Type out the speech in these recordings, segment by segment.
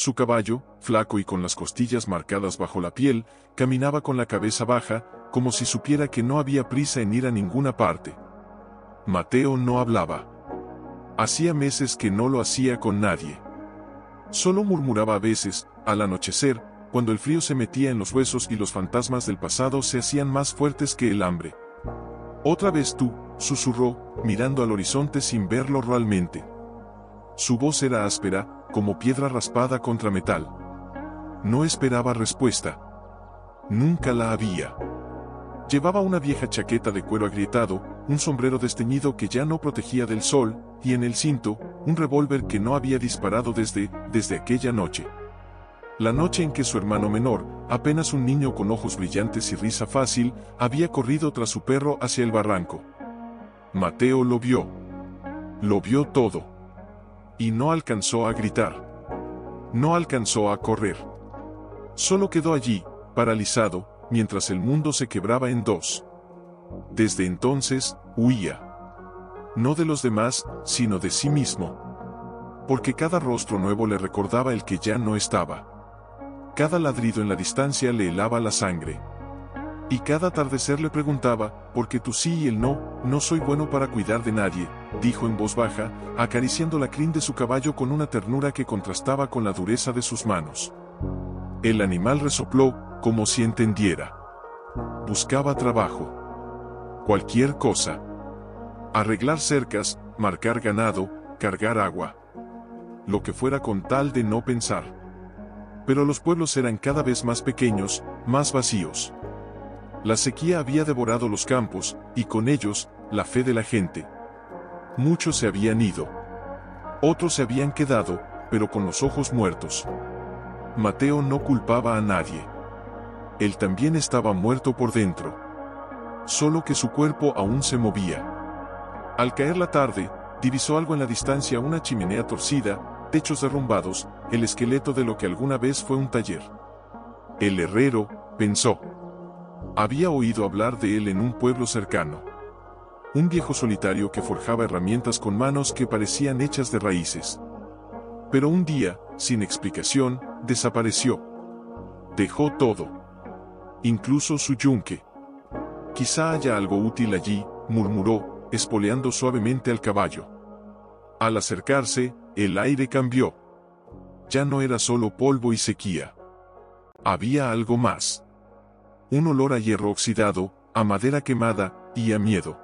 Su caballo, flaco y con las costillas marcadas bajo la piel, caminaba con la cabeza baja, como si supiera que no había prisa en ir a ninguna parte. Mateo no hablaba. Hacía meses que no lo hacía con nadie. Solo murmuraba a veces, al anochecer, cuando el frío se metía en los huesos y los fantasmas del pasado se hacían más fuertes que el hambre. «Otra vez tú», susurró, mirando al horizonte sin verlo realmente. Su voz era áspera, como piedra raspada contra metal. No esperaba respuesta. Nunca la había. Llevaba una vieja chaqueta de cuero agrietado, un sombrero desteñido que ya no protegía del sol, y en el cinto, un revólver que no había disparado desde aquella noche. La noche en que su hermano menor, apenas un niño con ojos brillantes y risa fácil, había corrido tras su perro hacia el barranco. Mateo lo vio. Lo vio todo. Y no alcanzó a gritar. No alcanzó a correr. Solo quedó allí, paralizado, mientras el mundo se quebraba en dos. Desde entonces, huía. No de los demás, sino de sí mismo. Porque cada rostro nuevo le recordaba el que ya no estaba. Cada ladrido en la distancia le helaba la sangre. Y cada atardecer le preguntaba, ¿por qué tú sí y él no? No soy bueno para cuidar de nadie, dijo en voz baja, acariciando la crin de su caballo con una ternura que contrastaba con la dureza de sus manos. El animal resopló, como si entendiera. Buscaba trabajo. Cualquier cosa. Arreglar cercas, marcar ganado, cargar agua. Lo que fuera con tal de no pensar. Pero los pueblos eran cada vez más pequeños, más vacíos. La sequía había devorado los campos, y con ellos, la fe de la gente. Muchos se habían ido. Otros se habían quedado, pero con los ojos muertos. Mateo no culpaba a nadie. Él también estaba muerto por dentro. Solo que su cuerpo aún se movía. Al caer la tarde, divisó algo en la distancia, una chimenea torcida, techos derrumbados, el esqueleto de lo que alguna vez fue un taller. El herrero, pensó. Había oído hablar de él en un pueblo cercano. Un viejo solitario que forjaba herramientas con manos que parecían hechas de raíces. Pero un día, sin explicación, desapareció. Dejó todo. Incluso su yunque. Quizá haya algo útil allí, murmuró, espoleando suavemente al caballo. Al acercarse, el aire cambió. Ya no era solo polvo y sequía. Había algo más. Un olor a hierro oxidado, a madera quemada, y a miedo.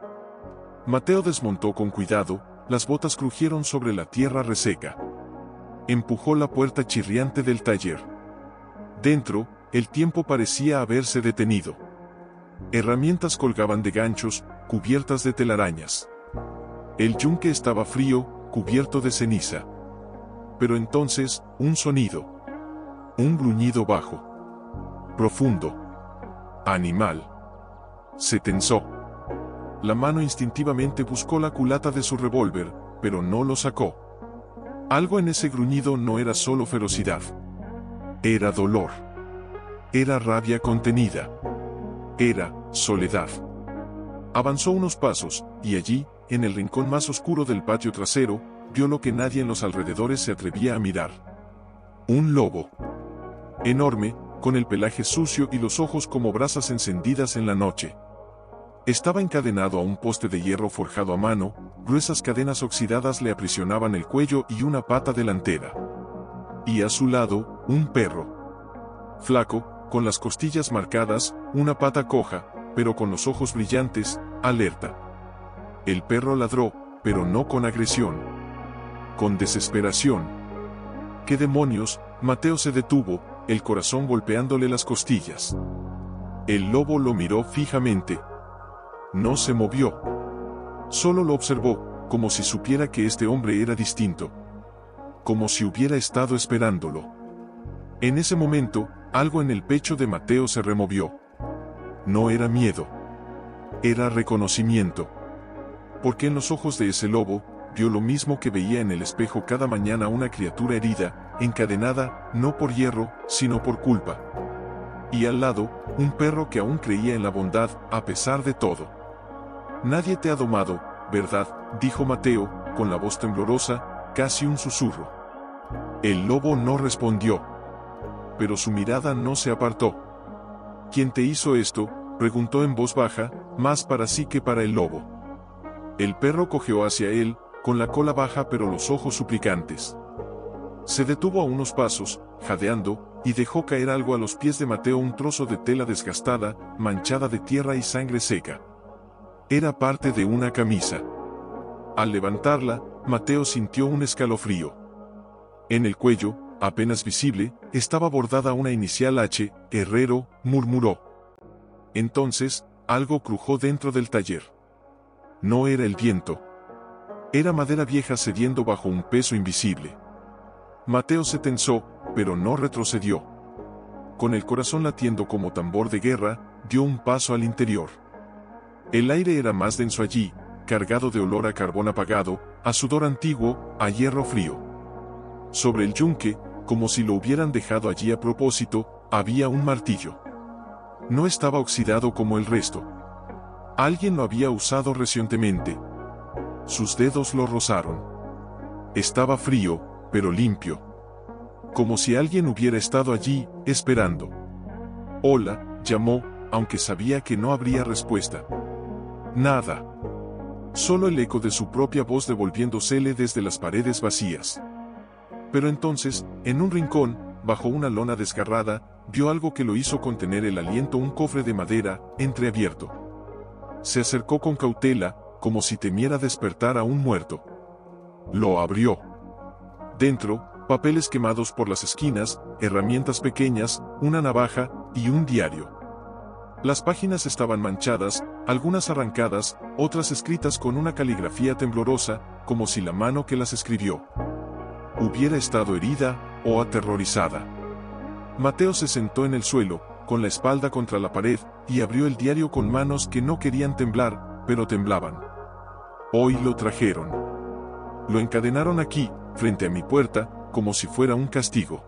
Mateo desmontó con cuidado, las botas crujieron sobre la tierra reseca. Empujó la puerta chirriante del taller. Dentro, el tiempo parecía haberse detenido. Herramientas colgaban de ganchos, cubiertas de telarañas. El yunque estaba frío, cubierto de ceniza. Pero entonces, un sonido. Un gruñido bajo. Profundo. Animal. Se tensó. La mano instintivamente buscó la culata de su revólver, pero no lo sacó. Algo en ese gruñido no era solo ferocidad. Era dolor. Era rabia contenida. Era soledad. Avanzó unos pasos, y allí, en el rincón más oscuro del patio trasero, vio lo que nadie en los alrededores se atrevía a mirar. Un lobo. Enorme, con el pelaje sucio y los ojos como brasas encendidas en la noche. Estaba encadenado a un poste de hierro forjado a mano, gruesas cadenas oxidadas le aprisionaban el cuello y una pata delantera. Y a su lado, un perro. Flaco, con las costillas marcadas, una pata coja, pero con los ojos brillantes, alerta. El perro ladró, pero no con agresión. Con desesperación. ¿Qué demonios? Mateo se detuvo, el corazón golpeándole las costillas. El lobo lo miró fijamente. No se movió. Solo lo observó, como si supiera que este hombre era distinto. Como si hubiera estado esperándolo. En ese momento, algo en el pecho de Mateo se removió. No era miedo. Era reconocimiento. Porque en los ojos de ese lobo, vio lo mismo que veía en el espejo cada mañana, una criatura herida, encadenada, no por hierro, sino por culpa. Y al lado, un perro que aún creía en la bondad, a pesar de todo. Nadie te ha domado, ¿verdad?, dijo Mateo, con la voz temblorosa, casi un susurro. El lobo no respondió, pero su mirada no se apartó. ¿Quién te hizo esto?, preguntó en voz baja, más para sí que para el lobo. El perro cojeó hacia él, con la cola baja pero los ojos suplicantes. Se detuvo a unos pasos, jadeando, y dejó caer algo a los pies de Mateo, un trozo de tela desgastada, manchada de tierra y sangre seca. Era parte de una camisa. Al levantarla, Mateo sintió un escalofrío. En el cuello, apenas visible, estaba bordada una inicial H, Herrero, murmuró. Entonces, algo crujó dentro del taller. No era el viento. Era madera vieja cediendo bajo un peso invisible. Mateo se tensó, pero no retrocedió. Con el corazón latiendo como tambor de guerra, dio un paso al interior. El aire era más denso allí, cargado de olor a carbón apagado, a sudor antiguo, a hierro frío. Sobre el yunque, como si lo hubieran dejado allí a propósito, había un martillo. No estaba oxidado como el resto. Alguien lo había usado recientemente. Sus dedos lo rozaron. Estaba frío, pero limpio. Como si alguien hubiera estado allí, esperando. Hola, llamó, aunque sabía que no habría respuesta. Nada. Solo el eco de su propia voz devolviéndosele desde las paredes vacías. Pero entonces, en un rincón, bajo una lona desgarrada, vio algo que lo hizo contener el aliento: un cofre de madera, entreabierto. Se acercó con cautela, como si temiera despertar a un muerto. Lo abrió. Dentro, papeles quemados por las esquinas, herramientas pequeñas, una navaja y un diario. Las páginas estaban manchadas, algunas arrancadas, otras escritas con una caligrafía temblorosa, como si la mano que las escribió hubiera estado herida o aterrorizada. Mateo se sentó en el suelo, con la espalda contra la pared, y abrió el diario con manos que no querían temblar, pero temblaban. Hoy lo trajeron. Lo encadenaron aquí, frente a mi puerta, como si fuera un castigo.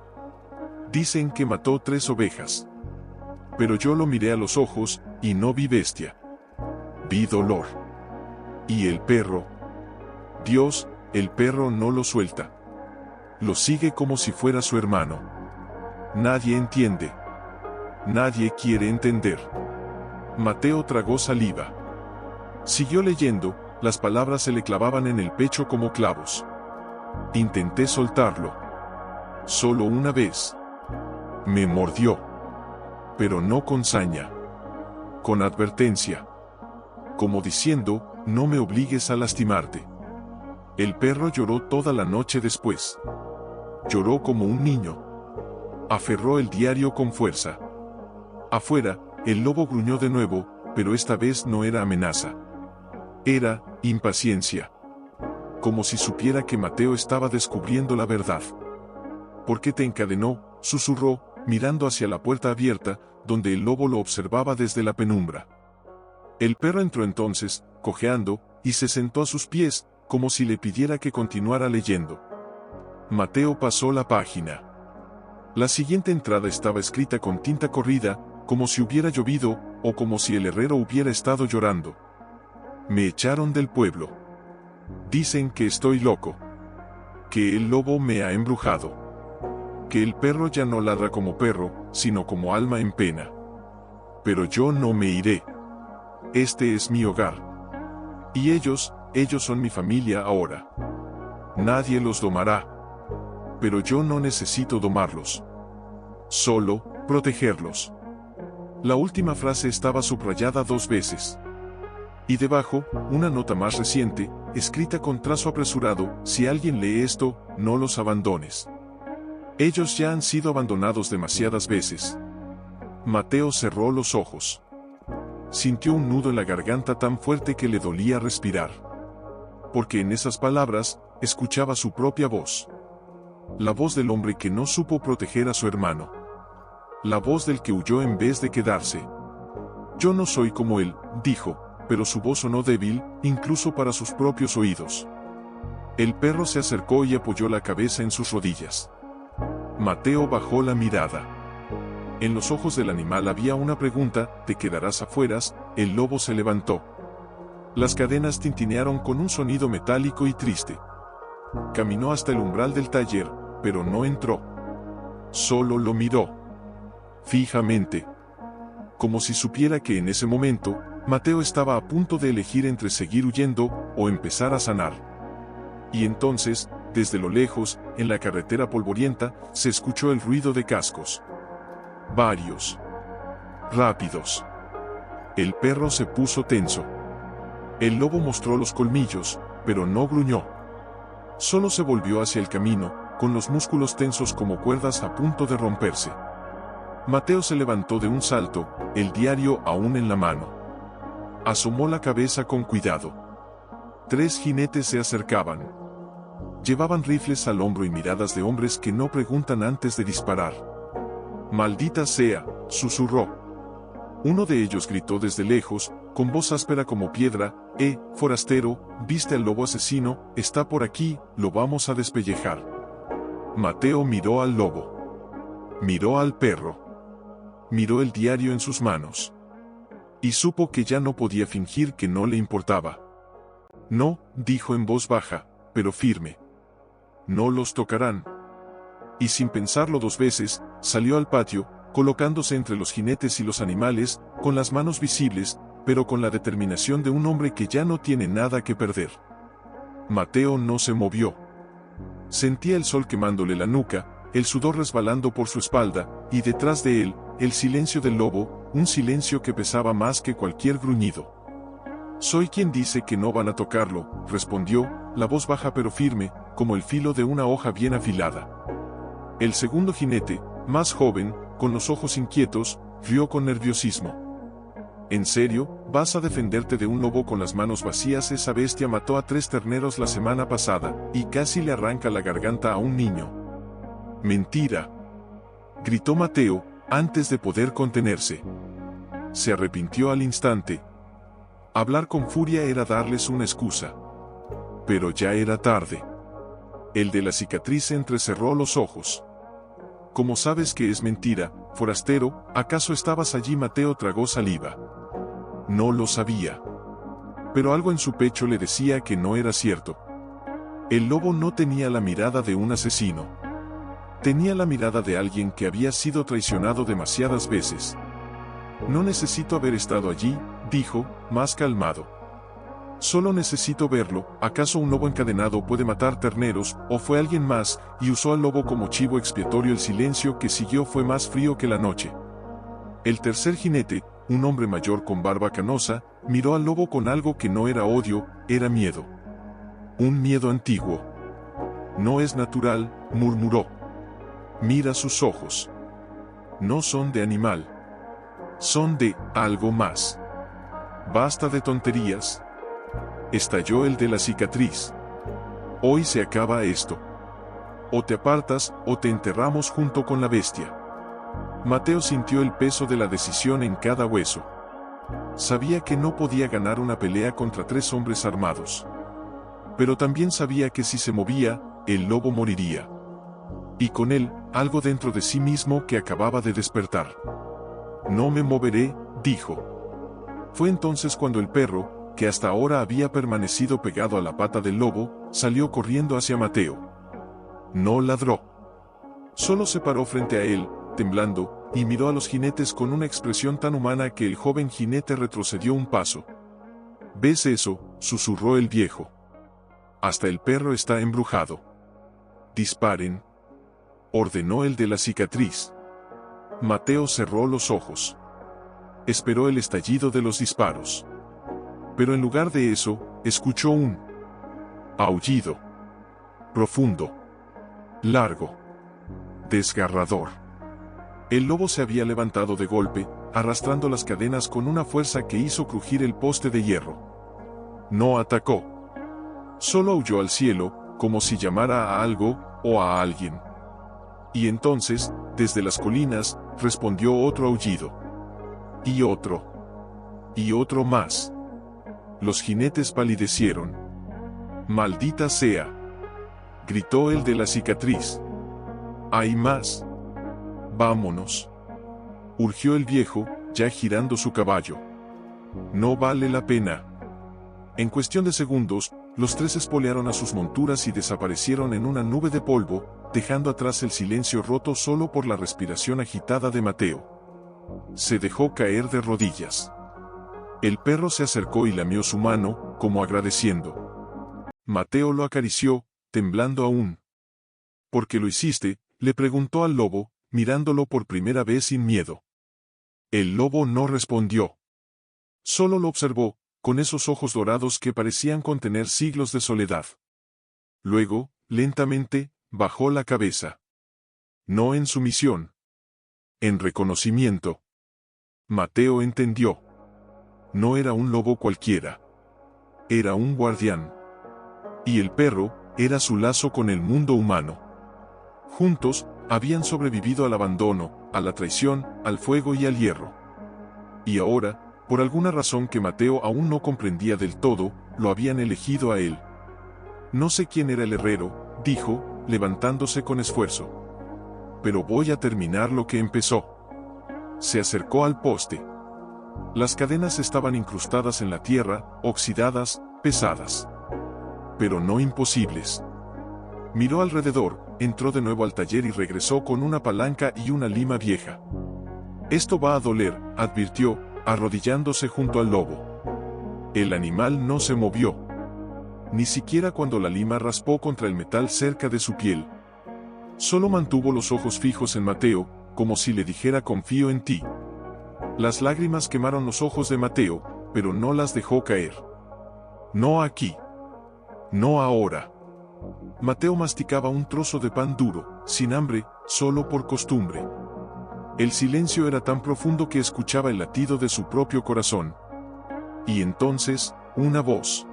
Dicen que mató 3 ovejas. Pero yo lo miré a los ojos, y no vi bestia. Vi dolor. ¿Y el perro? Dios, el perro no lo suelta. Lo sigue como si fuera su hermano. Nadie entiende. Nadie quiere entender. Mateo tragó saliva. Siguió leyendo, las palabras se le clavaban en el pecho como clavos. Intenté soltarlo. Solo una vez. Me mordió. Pero no con saña. Con advertencia. Como diciendo, no me obligues a lastimarte. El perro lloró toda la noche después. Lloró como un niño. Aferró el diario con fuerza. Afuera, el lobo gruñó de nuevo, pero esta vez no era amenaza. Era impaciencia. Como si supiera que Mateo estaba descubriendo la verdad. ¿Por qué te encadenó?, susurró, mirando hacia la puerta abierta, donde el lobo lo observaba desde la penumbra. El perro entró entonces, cojeando, y se sentó a sus pies, como si le pidiera que continuara leyendo. Mateo pasó la página. La siguiente entrada estaba escrita con tinta corrida, como si hubiera llovido, o como si el herrero hubiera estado llorando. Me echaron del pueblo. Dicen que estoy loco. Que el lobo me ha embrujado. Que el perro ya no ladra como perro, sino como alma en pena. Pero yo no me iré. Este es mi hogar. Y ellos son mi familia ahora. Nadie los domará. Pero yo no necesito domarlos. Solo, protegerlos. La última frase estaba subrayada 2 veces. Y debajo, una nota más reciente, escrita con trazo apresurado: si alguien lee esto, no los abandones. Ellos ya han sido abandonados demasiadas veces. Mateo cerró los ojos. Sintió un nudo en la garganta tan fuerte que le dolía respirar. Porque en esas palabras, escuchaba su propia voz. La voz del hombre que no supo proteger a su hermano. La voz del que huyó en vez de quedarse. Yo no soy como él, dijo, pero su voz sonó débil, incluso para sus propios oídos. El perro se acercó y apoyó la cabeza en sus rodillas. Mateo bajó la mirada. En los ojos del animal había una pregunta: ¿te quedarás afueras? El lobo se levantó. Las cadenas tintinearon con un sonido metálico y triste. Caminó hasta el umbral del taller, pero no entró. Solo lo miró fijamente, como si supiera que en ese momento, Mateo estaba a punto de elegir entre seguir huyendo o empezar a sanar. Y entonces, desde lo lejos, en la carretera polvorienta, se escuchó el ruido de cascos. Varios. Rápidos. El perro se puso tenso. El lobo mostró los colmillos, pero no gruñó. Solo se volvió hacia el camino, con los músculos tensos como cuerdas a punto de romperse. Mateo se levantó de un salto, el diario aún en la mano. Asomó la cabeza con cuidado. 3 jinetes se acercaban. Llevaban rifles al hombro y miradas de hombres que no preguntan antes de disparar. «Maldita sea», susurró. Uno de ellos gritó desde lejos, con voz áspera como piedra: forastero, ¿viste al lobo asesino? Está por aquí, lo vamos a despellejar. Mateo miró al lobo. Miró al perro. Miró el diario en sus manos. Y supo que ya no podía fingir que no le importaba. «No», dijo en voz baja, pero firme. «No los tocarán». Y sin pensarlo 2 veces, salió al patio, colocándose entre los jinetes y los animales, con las manos visibles, pero con la determinación de un hombre que ya no tiene nada que perder. Mateo no se movió. Sentía el sol quemándole la nuca, el sudor resbalando por su espalda, y detrás de él, el silencio del lobo, un silencio que pesaba más que cualquier gruñido. «Soy quien dice que no van a tocarlo», respondió, la voz baja pero firme, como el filo de una hoja bien afilada. El segundo jinete, más joven, con los ojos inquietos, rió con nerviosismo. «¿En serio, vas a defenderte de un lobo con las manos vacías? Esa bestia mató a 3 terneros la semana pasada, y casi le arranca la garganta a un niño». «Mentira», gritó Mateo, antes de poder contenerse. Se arrepintió al instante. Hablar con furia era darles una excusa. Pero ya era tarde. El de la cicatriz entrecerró los ojos. «¿Cómo sabes que es mentira, forastero? ¿Acaso estabas allí?» Mateo tragó saliva. No lo sabía. Pero algo en su pecho le decía que no era cierto. El lobo no tenía la mirada de un asesino. Tenía la mirada de alguien que había sido traicionado demasiadas veces. «No necesito haber estado allí», dijo, más calmado. «Solo necesito verlo. ¿Acaso un lobo encadenado puede matar terneros, o fue alguien más, y usó al lobo como chivo expiatorio?» El silencio que siguió fue más frío que la noche. El tercer jinete, un hombre mayor con barba canosa, miró al lobo con algo que no era odio, era miedo. Un miedo antiguo. «No es natural», murmuró. «Mira sus ojos. No son de animal. Son de algo más. Basta de tonterías». Estalló el de la cicatriz. «Hoy se acaba esto. O te apartas, o te enterramos junto con la bestia». Mateo sintió el peso de la decisión en cada hueso. Sabía que no podía ganar una pelea contra 3 hombres armados. Pero también sabía que si se movía, el lobo moriría. Y con él, algo dentro de sí mismo que acababa de despertar. «No me moveré», dijo. Fue entonces cuando el perro, que hasta ahora había permanecido pegado a la pata del lobo, salió corriendo hacia Mateo. No ladró. Solo se paró frente a él, temblando, y miró a los jinetes con una expresión tan humana que el joven jinete retrocedió un paso. «¿Ves eso?», susurró el viejo. «Hasta el perro está embrujado. Disparen», ordenó el de la cicatriz. Mateo cerró los ojos. Esperó el estallido de los disparos. Pero en lugar de eso, escuchó un aullido. Profundo. Largo. Desgarrador. El lobo se había levantado de golpe, arrastrando las cadenas con una fuerza que hizo crujir el poste de hierro. No atacó. Solo aulló al cielo, como si llamara a algo, o a alguien. Y entonces, desde las colinas, respondió otro aullido. Y otro. Y otro más. Los jinetes palidecieron. «Maldita sea», gritó el de la cicatriz. «Hay más. Vámonos», urgió el viejo, ya girando su caballo. «No vale la pena». En cuestión de segundos, los tres espolearon a sus monturas y desaparecieron en una nube de polvo, dejando atrás el silencio roto solo por la respiración agitada de Mateo. Se dejó caer de rodillas. El perro se acercó y lamió su mano, como agradeciendo. Mateo lo acarició, temblando aún. ¿Por qué lo hiciste?, le preguntó al lobo, mirándolo por primera vez sin miedo. El lobo no respondió. Solo lo observó, con esos ojos dorados que parecían contener siglos de soledad. Luego, lentamente, bajó la cabeza. No en sumisión. En reconocimiento. Mateo entendió. No era un lobo cualquiera. Era un guardián. Y el perro, era su lazo con el mundo humano. Juntos, habían sobrevivido al abandono, a la traición, al fuego y al hierro. Y ahora, por alguna razón que Mateo aún no comprendía del todo, lo habían elegido a él. No sé quién era el herrero, dijo, levantándose con esfuerzo. Pero voy a terminar lo que empezó. Se acercó al poste. Las cadenas estaban incrustadas en la tierra, oxidadas, pesadas. Pero no imposibles. Miró alrededor, entró de nuevo al taller y regresó con una palanca y una lima vieja. Esto va a doler, advirtió, arrodillándose junto al lobo. El animal no se movió. Ni siquiera cuando la lima raspó contra el metal cerca de su piel. Solo mantuvo los ojos fijos en Mateo, como si le dijera confío en ti. Las lágrimas quemaron los ojos de Mateo, pero no las dejó caer. No aquí. No ahora. Mateo masticaba un trozo de pan duro, sin hambre, solo por costumbre. El silencio era tan profundo que escuchaba el latido de su propio corazón. Y entonces, una voz.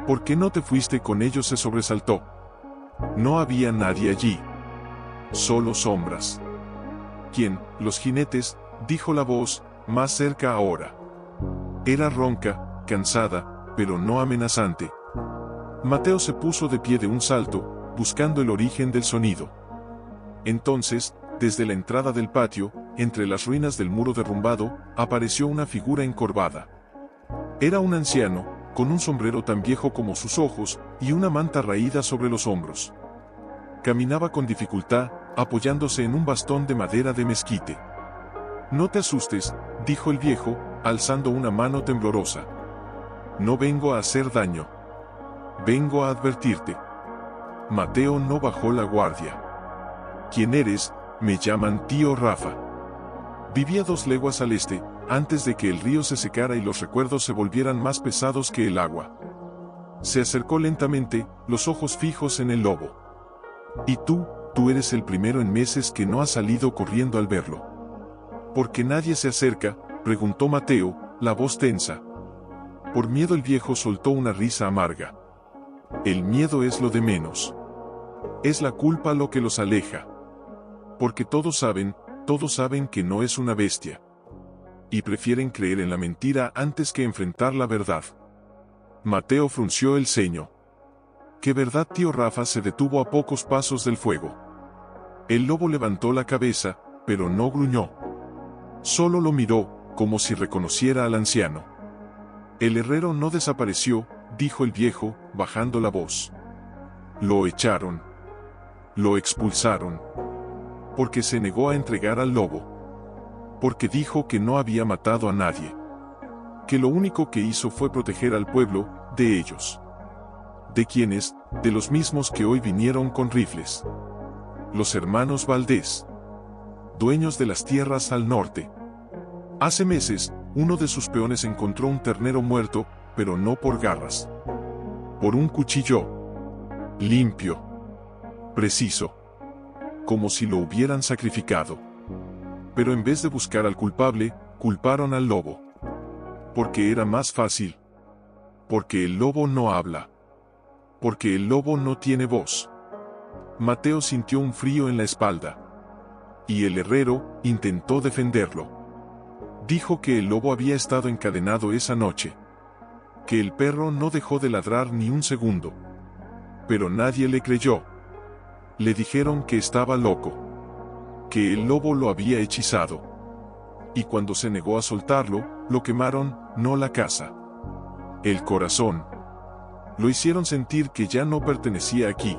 ¿Por qué no te fuiste con ellos?, se sobresaltó. No había nadie allí. Solo sombras. ¿Quién? Los jinetes, dijo la voz, más cerca ahora. Era ronca, cansada, pero no amenazante. Mateo se puso de pie de un salto, buscando el origen del sonido. Entonces, desde la entrada del patio, entre las ruinas del muro derrumbado, apareció una figura encorvada. Era un anciano, con un sombrero tan viejo como sus ojos, y una manta raída sobre los hombros. Caminaba con dificultad, apoyándose en un bastón de madera de mezquite. No te asustes, dijo el viejo, alzando una mano temblorosa. No vengo a hacer daño. Vengo a advertirte. Mateo no bajó la guardia. ¿Quién eres? Me llaman tío Rafa. Vivía 2 leguas al este, antes de que el río se secara y los recuerdos se volvieran más pesados que el agua. Se acercó lentamente, los ojos fijos en el lobo. Y tú eres el primero en meses que no ha salido corriendo al verlo. ¿Por qué nadie se acerca?, preguntó Mateo, la voz tensa. Por miedo el viejo soltó una risa amarga. El miedo es lo de menos. Es la culpa lo que los aleja. Porque todos saben que no es una bestia. Y prefieren creer en la mentira antes que enfrentar la verdad. Mateo frunció el ceño. ¿Qué verdad? Tío Rafa se detuvo a pocos pasos del fuego. El lobo levantó la cabeza, pero no gruñó. Solo lo miró, como si reconociera al anciano. El herrero no desapareció, dijo el viejo, bajando la voz. Lo echaron. Lo expulsaron. Porque se negó a entregar al lobo. Porque dijo que no había matado a nadie. Que lo único que hizo fue proteger al pueblo, de ellos. ¿De quiénes? De los mismos que hoy vinieron con rifles. Los hermanos Valdés. Dueños de las tierras al norte. Hace meses, uno de sus peones encontró un ternero muerto, pero no por garras. Por un cuchillo. Limpio. Preciso. Como si lo hubieran sacrificado. Pero en vez de buscar al culpable, culparon al lobo. Porque era más fácil. Porque el lobo no habla. Porque el lobo no tiene voz. Mateo sintió un frío en la espalda. Y el herrero intentó defenderlo. Dijo que el lobo había estado encadenado esa noche. Que el perro no dejó de ladrar ni un segundo. Pero nadie le creyó. Le dijeron que estaba loco. Que el lobo lo había hechizado. Y cuando se negó a soltarlo, lo quemaron, no la casa. El corazón. Lo hicieron sentir que ya no pertenecía aquí.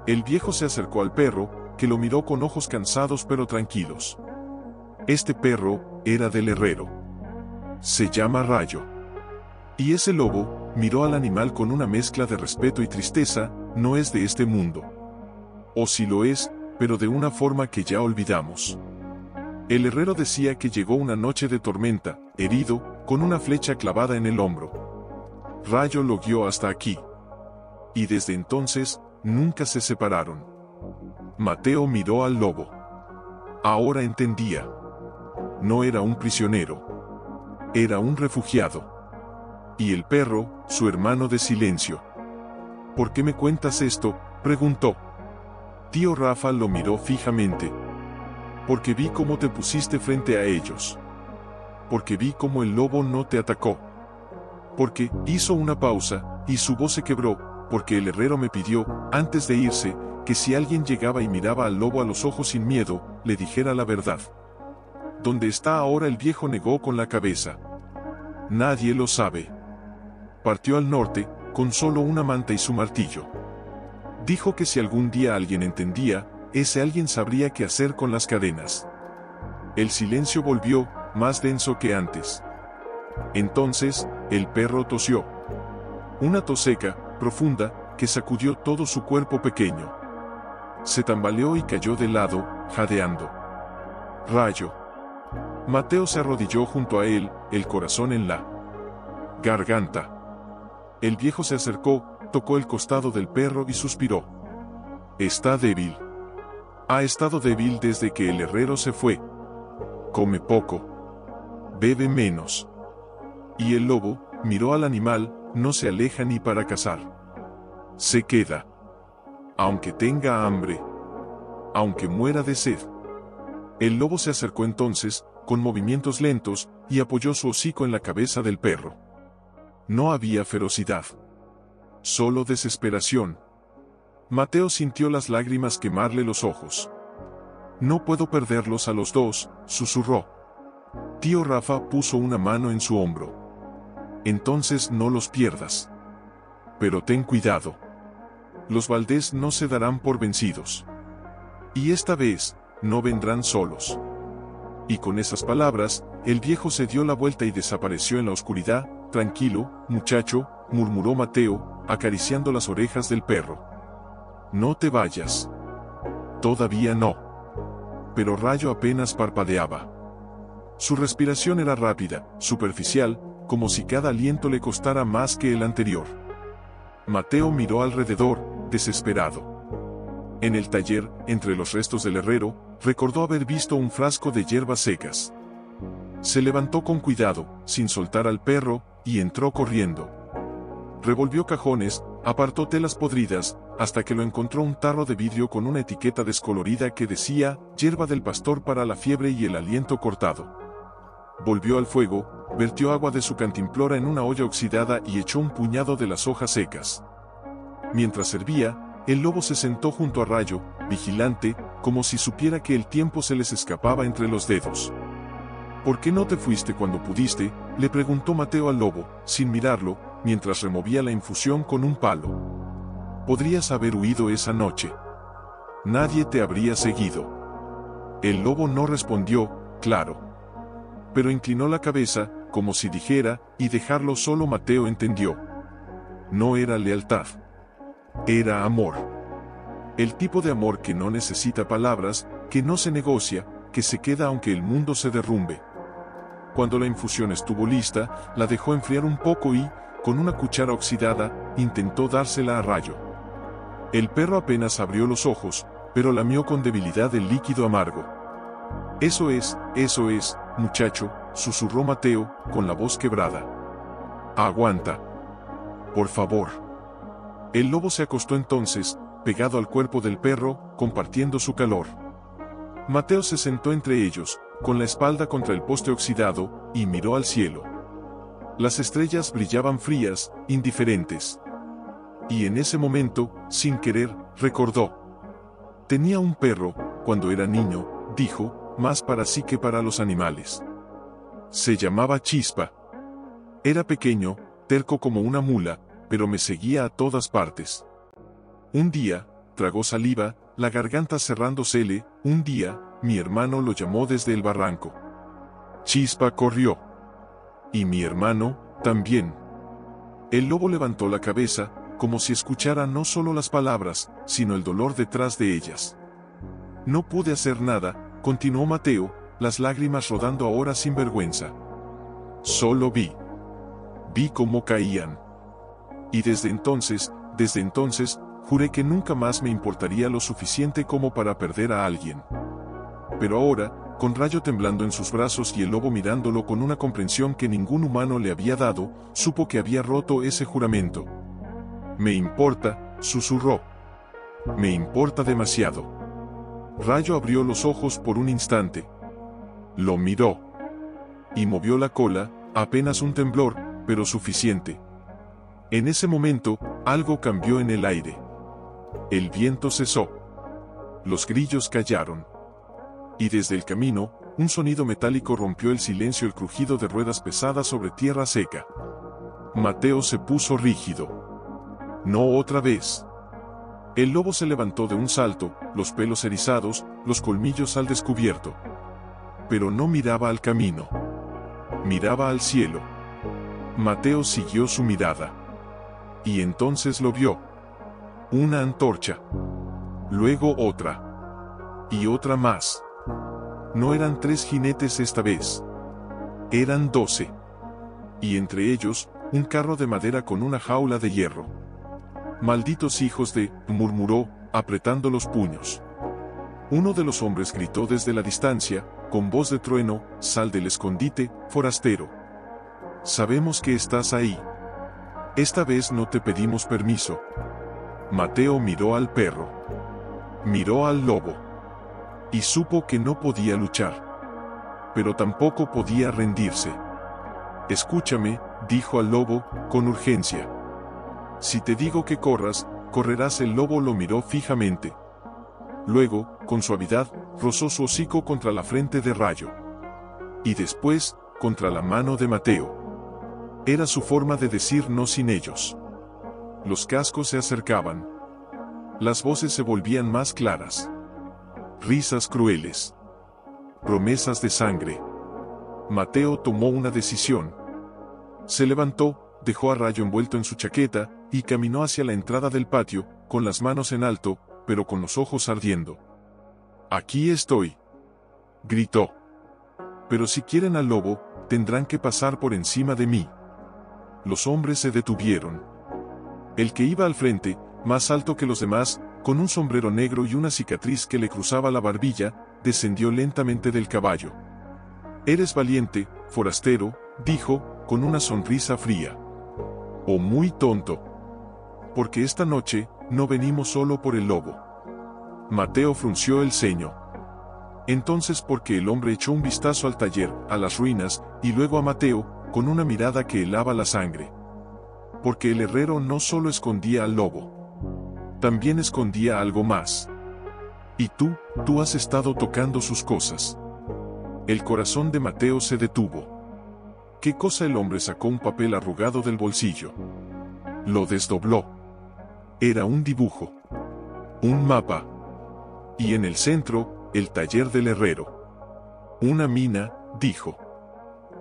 El viejo se acercó al perro, que lo miró con ojos cansados pero tranquilos. Este perro era del herrero. Se llama Rayo. Y ese lobo miró al animal con una mezcla de respeto y tristeza. No es de este mundo. O sí lo es, pero de una forma que ya olvidamos. El herrero decía que llegó una noche de tormenta, herido, con una flecha clavada en el hombro. Rayo lo guió hasta aquí. Y desde entonces, nunca se separaron. Mateo miró al lobo. Ahora entendía. No era un prisionero. Era un refugiado. Y el perro, su hermano de silencio. ¿Por qué me cuentas esto?, preguntó. Tío Rafa lo miró fijamente. Porque vi cómo te pusiste frente a ellos. Porque vi cómo el lobo no te atacó. Porque hizo una pausa, y su voz se quebró, porque el herrero me pidió, antes de irse, que si alguien llegaba y miraba al lobo a los ojos sin miedo, le dijera la verdad. ¿Dónde está ahora? El viejo negó con la cabeza. Nadie lo sabe. Partió al norte, con solo una manta y su martillo. Dijo que si algún día alguien entendía, ese alguien sabría qué hacer con las cadenas. El silencio volvió, más denso que antes. Entonces, el perro tosió. Una tos seca, profunda, que sacudió todo su cuerpo pequeño. Se tambaleó y cayó de lado, jadeando. Rayo. Mateo se arrodilló junto a él, el corazón en la garganta. El viejo se acercó, tocó el costado del perro y suspiró. Está débil. Ha estado débil desde que el herrero se fue. Come poco. Bebe menos. Y el lobo miró al animal, no se aleja ni para cazar. Se queda. Aunque tenga hambre. Aunque muera de sed. El lobo se acercó entonces, con movimientos lentos, y apoyó su hocico en la cabeza del perro. No había ferocidad. Solo desesperación. Mateo sintió las lágrimas quemarle los ojos. No puedo perderlos a los dos, susurró. Tío Rafa puso una mano en su hombro. Entonces no los pierdas. Pero ten cuidado. Los Valdés no se darán por vencidos. Y esta vez, no vendrán solos. Y con esas palabras, el viejo se dio la vuelta y desapareció en la oscuridad. Tranquilo, muchacho, murmuró Mateo, acariciando las orejas del perro. No te vayas. Todavía no. Pero Rayo apenas parpadeaba. Su respiración era rápida, superficial, como si cada aliento le costara más que el anterior. Mateo miró alrededor, desesperado. En el taller, entre los restos del herrero, recordó haber visto un frasco de hierbas secas. Se levantó con cuidado, sin soltar al perro, y entró corriendo. Revolvió cajones, apartó telas podridas, hasta que lo encontró un tarro de vidrio con una etiqueta descolorida que decía, hierba del pastor para la fiebre y el aliento cortado. Volvió al fuego, vertió agua de su cantimplora en una olla oxidada y echó un puñado de las hojas secas. Mientras servía, el lobo se sentó junto a Rayo, vigilante, como si supiera que el tiempo se les escapaba entre los dedos. ¿Por qué no te fuiste cuando pudiste?, le preguntó Mateo al lobo, sin mirarlo, mientras removía la infusión con un palo. Podrías haber huido esa noche. Nadie te habría seguido. El lobo no respondió, claro. Pero inclinó la cabeza, como si dijera, y dejarlo solo. Mateo entendió. No era lealtad. Era amor. El tipo de amor que no necesita palabras, que no se negocia, que se queda aunque el mundo se derrumbe. Cuando la infusión estuvo lista, la dejó enfriar un poco y, con una cuchara oxidada, intentó dársela a Rayo. El perro apenas abrió los ojos, pero lamió con debilidad el líquido amargo. Eso es, muchacho, susurró Mateo, con la voz quebrada. Aguanta. Por favor. El lobo se acostó entonces, pegado al cuerpo del perro, compartiendo su calor. Mateo se sentó entre ellos, con la espalda contra el poste oxidado, y miró al cielo. Las estrellas brillaban frías, indiferentes. Y en ese momento, sin querer, recordó. Tenía un perro, cuando era niño, dijo, más para sí que para los animales. Se llamaba Chispa. Era pequeño, terco como una mula, pero me seguía a todas partes. Un día, tragó saliva, la garganta cerrándosele. Un día, mi hermano lo llamó desde el barranco. Chispa corrió. Y mi hermano, también. El lobo levantó la cabeza, como si escuchara no solo las palabras, sino el dolor detrás de ellas. No pude hacer nada, continuó Mateo, las lágrimas rodando ahora sin vergüenza. Solo vi. Vi cómo caían. Y desde entonces, juré que nunca más me importaría lo suficiente como para perder a alguien. Pero ahora, con Rayo temblando en sus brazos y el lobo mirándolo con una comprensión que ningún humano le había dado, supo que había roto ese juramento. Me importa, susurró. Me importa demasiado. Rayo abrió los ojos por un instante. Lo miró. Y movió la cola, apenas un temblor, pero suficiente. En ese momento, algo cambió en el aire. El viento cesó. Los grillos callaron. Y desde el camino, un sonido metálico rompió el silencio, el crujido de ruedas pesadas sobre tierra seca. Mateo se puso rígido. No otra vez. El lobo se levantó de un salto, los pelos erizados, los colmillos al descubierto. Pero no miraba al camino. Miraba al cielo. Mateo siguió su mirada. Y entonces lo vio. Una antorcha. Luego otra. Y otra más. No eran 3 jinetes esta vez. Eran 12. Y entre ellos, un carro de madera con una jaula de hierro. Malditos hijos de, murmuró, apretando los puños. Uno de los hombres gritó desde la distancia, con voz de trueno, sal del escondite, forastero. Sabemos que estás ahí. Esta vez no te pedimos permiso. Mateo miró al perro. Miró al lobo. Y supo que no podía luchar. Pero tampoco podía rendirse. Escúchame, dijo al lobo, con urgencia. Si te digo que corras, correrás. El lobo lo miró fijamente. Luego, con suavidad, rozó su hocico contra la frente de Rayo. Y después, contra la mano de Mateo. Era su forma de decir no sin ellos. Los cascos se acercaban. Las voces se volvían más claras. Risas crueles. Promesas de sangre. Mateo tomó una decisión. Se levantó, dejó a Rayo envuelto en su chaqueta, y caminó hacia la entrada del patio, con las manos en alto, pero con los ojos ardiendo. Aquí estoy. Gritó. Pero si quieren al lobo, tendrán que pasar por encima de mí. Los hombres se detuvieron. El que iba al frente, más alto que los demás, con un sombrero negro y una cicatriz que le cruzaba la barbilla, descendió lentamente del caballo. Eres valiente, forastero, dijo, con una sonrisa fría. O muy tonto. Porque esta noche, no venimos solo por el lobo. Mateo frunció el ceño. Entonces porque el hombre echó un vistazo al taller, a las ruinas, y luego a Mateo, con una mirada que helaba la sangre. Porque el herrero no solo escondía al lobo. También escondía algo más. Y tú has estado tocando sus cosas. El corazón de Mateo se detuvo. ¿Qué cosa? El hombre sacó un papel arrugado del bolsillo. Lo desdobló. Era un dibujo. Un mapa. Y en el centro, el taller del herrero. Una mina, dijo.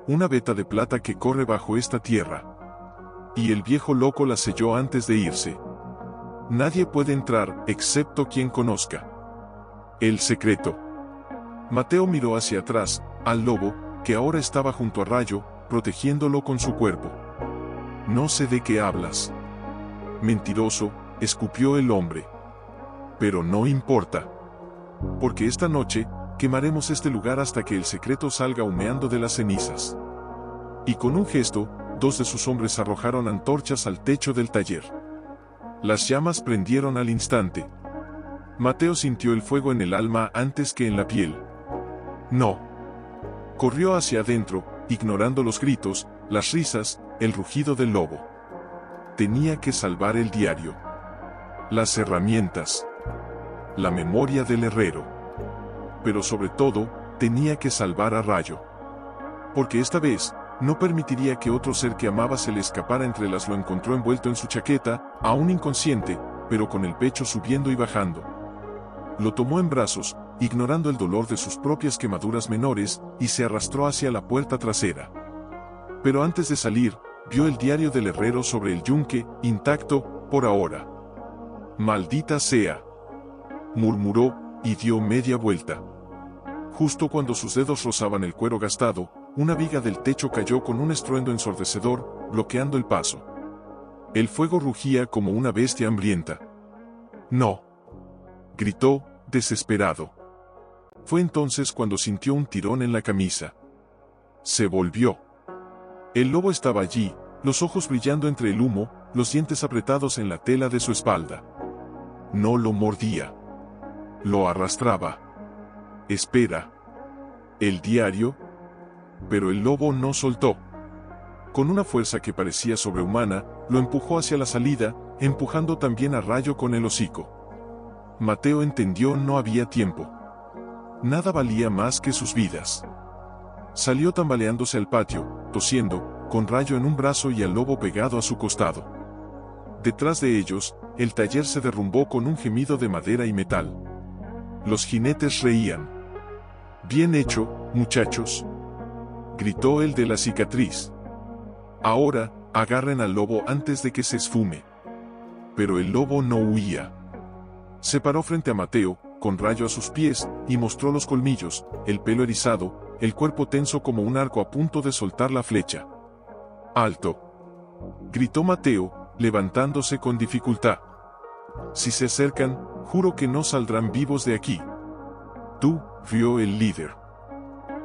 Una veta de plata que corre bajo esta tierra. Y el viejo loco la selló antes de irse. Nadie puede entrar, excepto quien conozca. El secreto. Mateo miró hacia atrás, al lobo, que ahora estaba junto a Rayo, protegiéndolo con su cuerpo. No sé de qué hablas. Mentiroso, escupió el hombre. Pero no importa. Porque esta noche, quemaremos este lugar hasta que el secreto salga humeando de las cenizas. Y con un gesto, 2 de sus hombres arrojaron antorchas al techo del taller. Las llamas prendieron al instante. Mateo sintió el fuego en el alma antes que en la piel. No. Corrió hacia adentro, ignorando los gritos, las risas, el rugido del lobo. Tenía que salvar el diario. Las herramientas. La memoria del herrero. Pero sobre todo, tenía que salvar a Rayo. Porque esta vez, No permitiría que otro ser que amaba se le escapara entre las. Lo encontró envuelto en su chaqueta, aún inconsciente, pero con el pecho subiendo y bajando. Lo tomó en brazos, ignorando el dolor de sus propias quemaduras menores, y se arrastró hacia la puerta trasera. Pero antes de salir, vio el diario del herrero sobre el yunque, intacto, por ahora. «Maldita sea», murmuró, y dio media vuelta. Justo cuando sus dedos rozaban el cuero gastado, una viga del techo cayó con un estruendo ensordecedor, bloqueando el paso. El fuego rugía como una bestia hambrienta. «No», gritó, desesperado. Fue entonces cuando sintió un tirón en la camisa. Se volvió. El lobo estaba allí, los ojos brillando entre el humo, los dientes apretados en la tela de su espalda. No lo mordía. Lo arrastraba. Espera. ¿El diario? Pero el lobo no soltó. Con una fuerza que parecía sobrehumana, lo empujó hacia la salida, empujando también a Rayo con el hocico. Mateo entendió: no había tiempo. Nada valía más que sus vidas. Salió tambaleándose al patio, tosiendo, con Rayo en un brazo y al lobo pegado a su costado. Detrás de ellos, el taller se derrumbó con un gemido de madera y metal. Los jinetes reían. «Bien hecho, muchachos», gritó el de la cicatriz. «Ahora, agarren al lobo antes de que se esfume». Pero el lobo no huía. Se paró frente a Mateo, con Rayo a sus pies, y mostró los colmillos, el pelo erizado, el cuerpo tenso como un arco a punto de soltar la flecha. «¡Alto!», gritó Mateo, levantándose con dificultad. «Si se acercan, juro que no saldrán vivos de aquí». «Tú», rió el líder.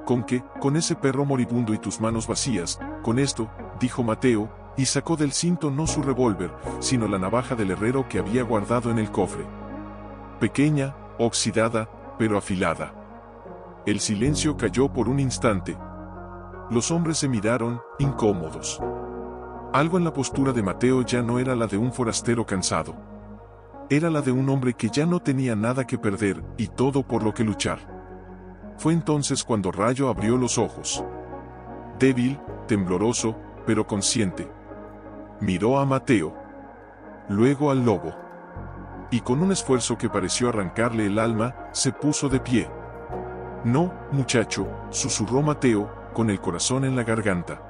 «¿Con qué? Con ese perro moribundo y tus manos vacías, con esto», dijo Mateo, y sacó del cinto no su revólver, sino la navaja del herrero que había guardado en el cofre. Pequeña, oxidada, pero afilada. El silencio cayó por un instante. Los hombres se miraron, incómodos. Algo en la postura de Mateo ya no era la de un forastero cansado. Era la de un hombre que ya no tenía nada que perder, y todo por lo que luchar. Fue entonces cuando Rayo abrió los ojos. Débil, tembloroso, pero consciente. Miró a Mateo. Luego al lobo. Y con un esfuerzo que pareció arrancarle el alma, se puso de pie. «No, muchacho», susurró Mateo, con el corazón en la garganta.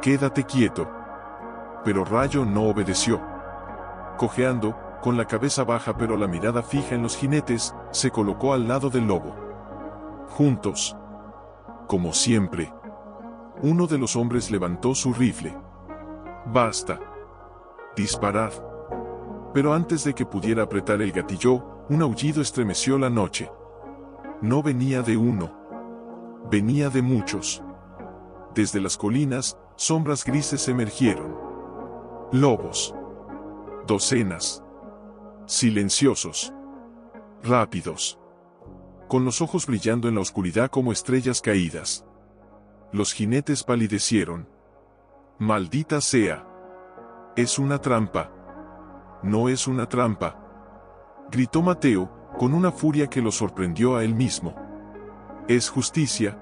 «Quédate quieto». Pero Rayo no obedeció. Cojeando, con la cabeza baja pero la mirada fija en los jinetes, se colocó al lado del lobo. Juntos. Como siempre. Uno de los hombres levantó su rifle. «Basta. Disparad». Pero antes de que pudiera apretar el gatillo, un aullido estremeció la noche. No venía de uno. Venía de muchos. Desde las colinas, sombras grises emergieron. Lobos. Docenas. Silenciosos. Rápidos. Con los ojos brillando en la oscuridad como estrellas caídas. Los jinetes palidecieron. «Maldita sea. Es una trampa». «No es una trampa», gritó Mateo, con una furia que lo sorprendió a él mismo. «Es justicia».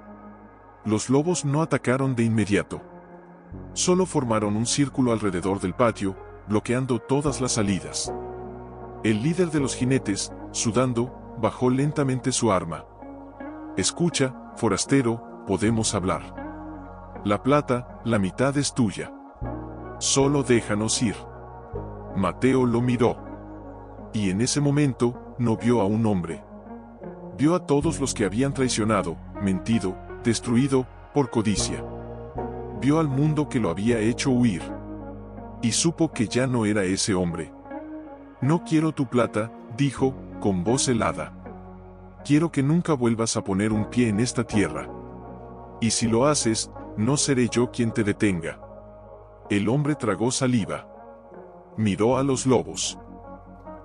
Los lobos no atacaron de inmediato. Solo formaron un círculo alrededor del patio, bloqueando todas las salidas. El líder de los jinetes, sudando, bajó lentamente su arma. «Escucha, forastero, podemos hablar. La plata, la mitad es tuya. Solo déjanos ir». Mateo lo miró. Y en ese momento, no vio a un hombre. Vio a todos los que habían traicionado, mentido, destruido, por codicia. Vio al mundo que lo había hecho huir. Y supo que ya no era ese hombre. «No quiero tu plata», dijo, con voz helada. «Quiero que nunca vuelvas a poner un pie en esta tierra. Y si lo haces, no seré yo quien te detenga». El hombre tragó saliva. Miró a los lobos.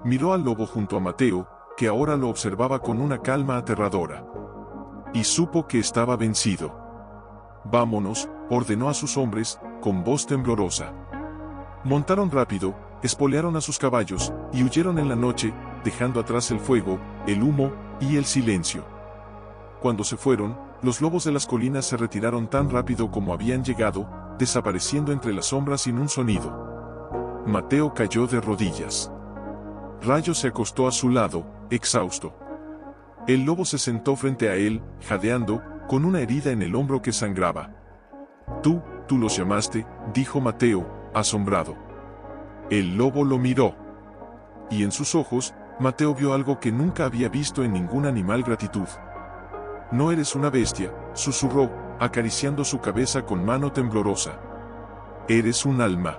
Miró al lobo junto a Mateo, que ahora lo observaba con una calma aterradora. Y supo que estaba vencido. «Vámonos», ordenó a sus hombres, con voz temblorosa. Montaron rápido, espolearon a sus caballos, y huyeron en la noche, dejando atrás el fuego, el humo, y el silencio. cuando se fueron, los lobos de las colinas se retiraron tan rápido como habían llegado, desapareciendo entre las sombras sin un sonido. Mateo cayó de rodillas. Rayo se acostó a su lado, exhausto. El lobo se sentó frente a él, jadeando, con una herida en el hombro que sangraba. Tú los llamaste, dijo Mateo, asombrado. El lobo lo miró. Y en sus ojos, Mateo vio algo que nunca había visto en ningún animal: gratitud. No eres una bestia, susurró, acariciando su cabeza con mano temblorosa. Eres un alma.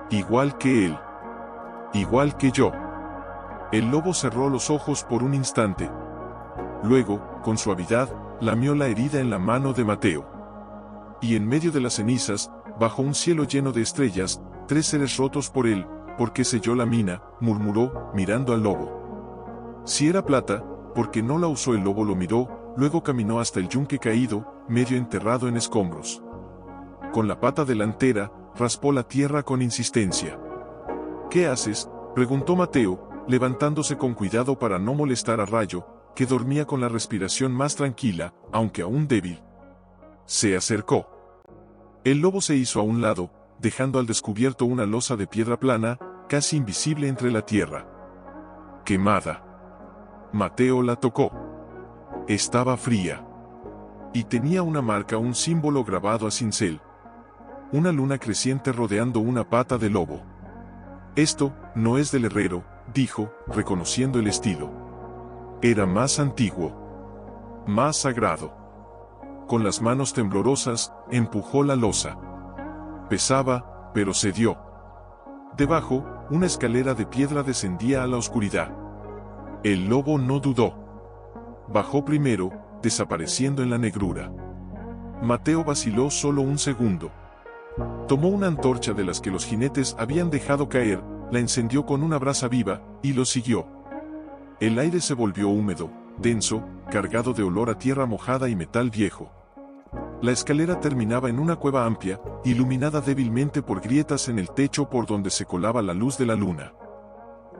Igual que él. Igual que yo. El lobo cerró los ojos por un instante. Luego, con suavidad, lamió la herida en la mano de Mateo. Y en medio de las cenizas, bajo un cielo lleno de estrellas, 3 seres rotos por él. ¿Por qué selló la mina?, murmuró, mirando al lobo. Si era plata, ¿por qué no la usó? El lobo lo miró, luego caminó hasta el yunque caído, medio enterrado en escombros. Con la pata delantera, raspó la tierra con insistencia. ¿Qué haces?, preguntó Mateo, levantándose con cuidado para no molestar a Rayo, que dormía con la respiración más tranquila, aunque aún débil. Se acercó. El lobo se hizo a un lado, dejando al descubierto una losa de piedra plana, casi invisible entre la tierra. Quemada. Mateo la tocó. Estaba fría. Y tenía una marca, un símbolo grabado a cincel. Una luna creciente rodeando una pata de lobo. Esto no es del herrero, dijo, reconociendo el estilo. Era más antiguo. Más sagrado. Con las manos temblorosas, empujó la losa. Pesaba, pero cedió. Debajo, una escalera de piedra descendía a la oscuridad. El lobo no dudó. Bajó primero, desapareciendo en la negrura. Mateo vaciló solo un segundo. Tomó una antorcha de las que los jinetes habían dejado caer, la encendió con una brasa viva, y lo siguió. El aire se volvió húmedo, denso, cargado de olor a tierra mojada y metal viejo. La escalera terminaba en una cueva amplia, iluminada débilmente por grietas en el techo por donde se colaba la luz de la luna.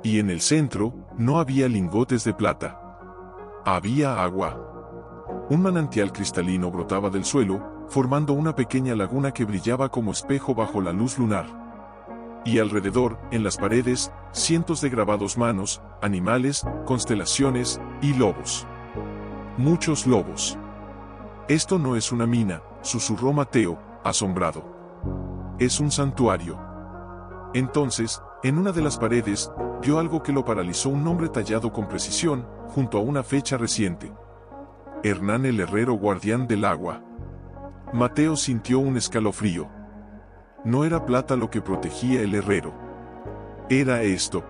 Y en el centro, no había lingotes de plata. Había agua. Un manantial cristalino brotaba del suelo, formando una pequeña laguna que brillaba como espejo bajo la luz lunar. Y alrededor, en las paredes, cientos de grabados: manos, animales, constelaciones, y lobos. Muchos lobos. Esto no es una mina, susurró Mateo, asombrado. Es un santuario. Entonces, en una de las paredes, vio algo que lo paralizó: un nombre tallado con precisión, junto a una fecha reciente. Hernán el Herrero, guardián del agua. Mateo sintió un escalofrío. No era plata lo que protegía el herrero. Era esto.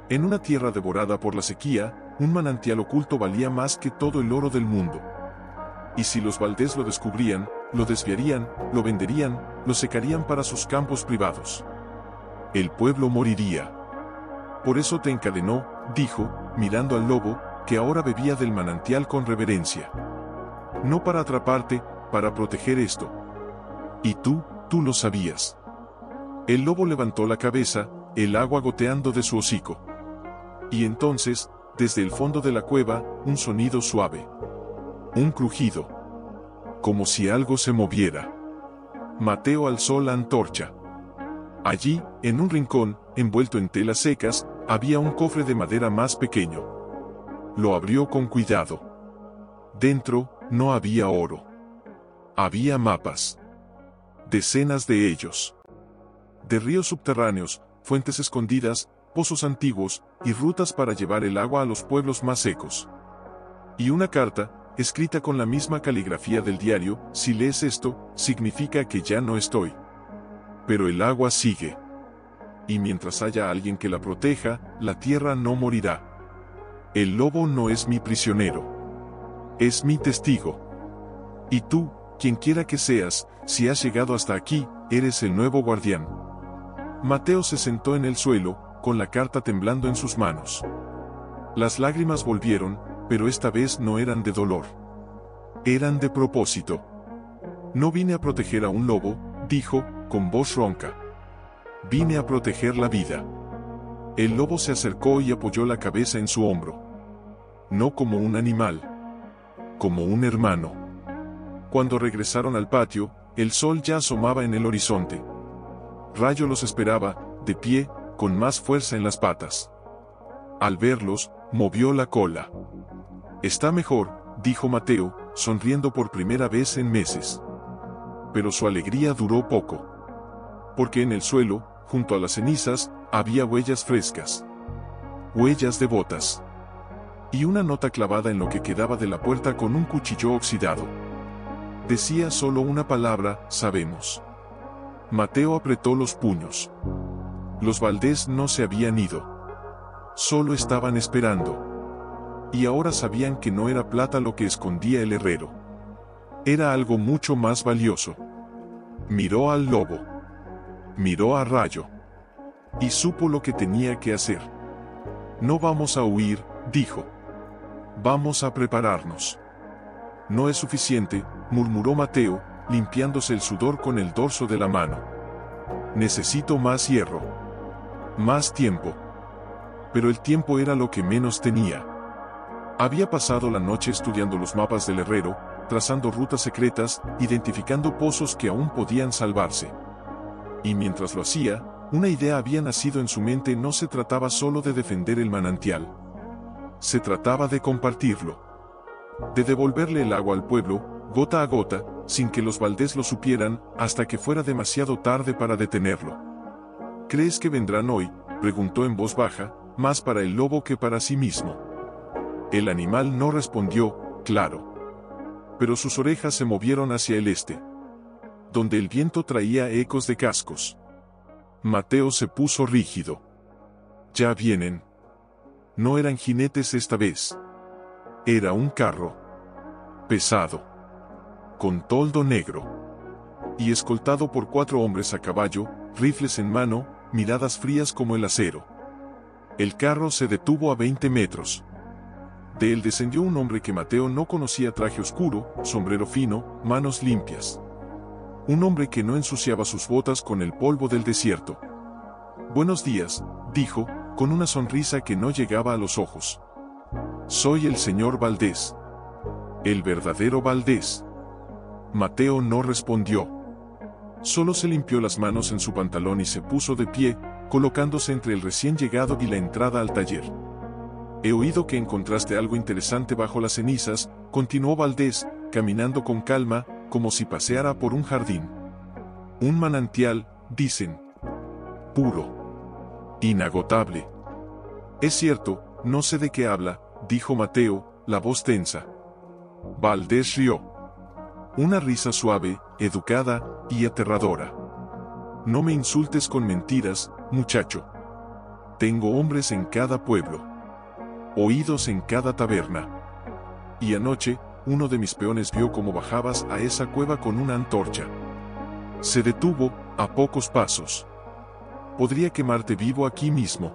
En una tierra devorada por la sequía, un manantial oculto valía más que todo el oro del mundo. Y si los Valdés lo descubrían, lo desviarían, lo venderían, lo secarían para sus campos privados. El pueblo moriría. Por eso te encadenó, dijo, mirando al lobo, que ahora bebía del manantial con reverencia. No para atraparte, para proteger esto. Y tú lo sabías. El lobo levantó la cabeza, el agua goteando de su hocico. Y entonces, desde el fondo de la cueva, un sonido suave. Un crujido. Como si algo se moviera. Mateo alzó la antorcha. Allí, en un rincón, envuelto en telas secas, había un cofre de madera más pequeño. Lo abrió con cuidado. Dentro, no había oro. Había mapas. Decenas de ellos. De ríos subterráneos, fuentes escondidas, pozos antiguos, y rutas para llevar el agua a los pueblos más secos. Y una carta, escrita con la misma caligrafía del diario: si lees esto, significa que ya no estoy. Pero el agua sigue. Y mientras haya alguien que la proteja, la tierra no morirá. El lobo no es mi prisionero. Es mi testigo. Y tú, quien quiera que seas, si has llegado hasta aquí, eres el nuevo guardián. Mateo se sentó en el suelo, con la carta temblando en sus manos. Las lágrimas volvieron, pero esta vez no eran de dolor. Eran de propósito. No vine a proteger a un lobo, dijo, con voz ronca. Vine a proteger la vida. El lobo se acercó y apoyó la cabeza en su hombro. No como un animal. como un hermano. Cuando regresaron al patio, el sol ya asomaba en el horizonte. Rayo los esperaba, de pie, con más fuerza en las patas. Al verlos, movió la cola. «Está mejor», dijo Mateo, sonriendo por primera vez en meses. Pero su alegría duró poco. Porque en el suelo, junto a las cenizas, había huellas frescas. Huellas de botas. Y una nota clavada en lo que quedaba de la puerta con un cuchillo oxidado. Decía solo una palabra: «Sabemos». Mateo apretó los puños. Los Valdés no se habían ido. Solo estaban esperando. Y ahora sabían que no era plata lo que escondía el herrero. Era algo mucho más valioso. Miró al lobo. Miró a Rayo. Y supo lo que tenía que hacer. «No vamos a huir», dijo. «Vamos a prepararnos». «No es suficiente», murmuró Mateo, limpiándose el sudor con el dorso de la mano. «Necesito más hierro. Más tiempo». Pero el tiempo era lo que menos tenía. Había pasado la noche estudiando los mapas del herrero, trazando rutas secretas, identificando pozos que aún podían salvarse. Y mientras lo hacía, una idea había nacido en su mente. No se trataba solo de defender el manantial. Se trataba de compartirlo. De devolverle el agua al pueblo, gota a gota, sin que los Valdés lo supieran, hasta que fuera demasiado tarde para detenerlo. «¿Crees que vendrán hoy?», preguntó en voz baja, más para el lobo que para sí mismo. El animal no respondió, claro. Pero sus orejas se movieron hacia el este, donde el viento traía ecos de cascos. Mateo se puso rígido. «Ya vienen». No eran jinetes esta vez. Era un carro. Pesado. Con toldo negro. Y escoltado por 4 hombres a caballo, rifles en mano, miradas frías como el acero. El carro se detuvo a 20 metros. De él descendió un hombre que Mateo no conocía: traje oscuro, sombrero fino, manos limpias. Un hombre que no ensuciaba sus botas con el polvo del desierto. «Buenos días», dijo, con una sonrisa que no llegaba a los ojos. «Soy el señor Valdés. El verdadero Valdés». Mateo no respondió. Solo se limpió las manos en su pantalón y se puso de pie, colocándose entre el recién llegado y la entrada al taller. «He oído que encontraste algo interesante bajo las cenizas», continuó Valdés, caminando con calma, como si paseara por un jardín. «Un manantial, dicen. Puro. Inagotable». «Es cierto, no sé de qué habla», dijo Mateo, la voz tensa. Valdés rió. Una risa suave, educada y aterradora. «No me insultes con mentiras, muchacho. Tengo hombres en cada pueblo. Oídos en cada taberna. Y anoche, uno de mis peones vio cómo bajabas a esa cueva con una antorcha. Se detuvo, a pocos pasos. Podría quemarte vivo aquí mismo.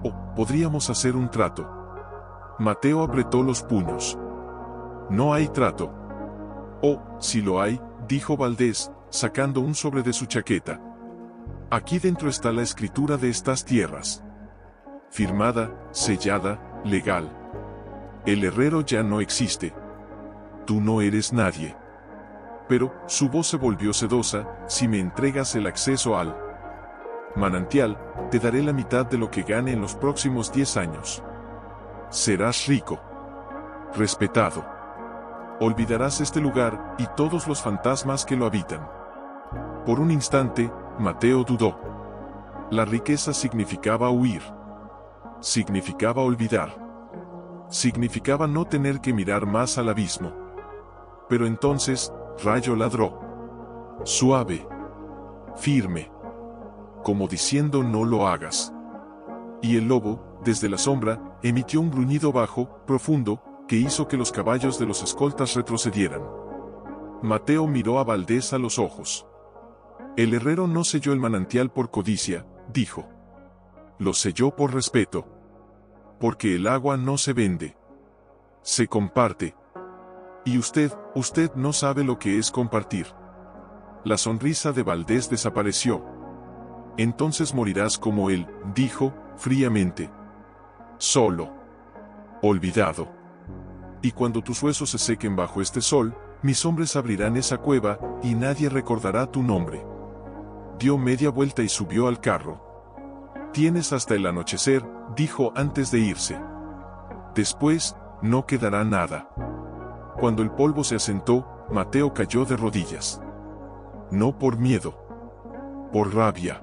O podríamos hacer un trato». Mateo apretó los puños. «No hay trato». «Oh, si lo hay», dijo Valdés, sacando un sobre de su chaqueta. «Aquí dentro está la escritura de estas tierras. Firmada, sellada, legal. El herrero ya no existe. Tú no eres nadie». Pero, su voz se volvió sedosa: «Si me entregas el acceso al manantial, te daré la mitad de lo que gane en los próximos 10 años. Serás rico. Respetado. Olvidarás este lugar y todos los fantasmas que lo habitan». Por un instante, Mateo dudó. La riqueza significaba huir. Significaba olvidar. Significaba no tener que mirar más al abismo. Pero entonces, Rayo ladró. Suave. Firme. Como diciendo: «No lo hagas». Y el lobo, desde la sombra, emitió un gruñido bajo, profundo, que hizo que los caballos de los escoltas retrocedieran. Mateo miró a Valdés a los ojos. «El herrero no selló el manantial por codicia», dijo. «Lo selló por respeto. Porque el agua no se vende. Se comparte. Y usted no sabe lo que es compartir». La sonrisa de Valdés desapareció. «Entonces morirás como él», dijo, fríamente. «Solo. Olvidado. Y cuando tus huesos se sequen bajo este sol, mis hombres abrirán esa cueva, y nadie recordará tu nombre. Dio media vuelta y subió al carro. Tienes hasta el anochecer, dijo antes de irse. Después, no quedará nada. Cuando el polvo se asentó, Mateo cayó de rodillas. No por miedo. Por rabia.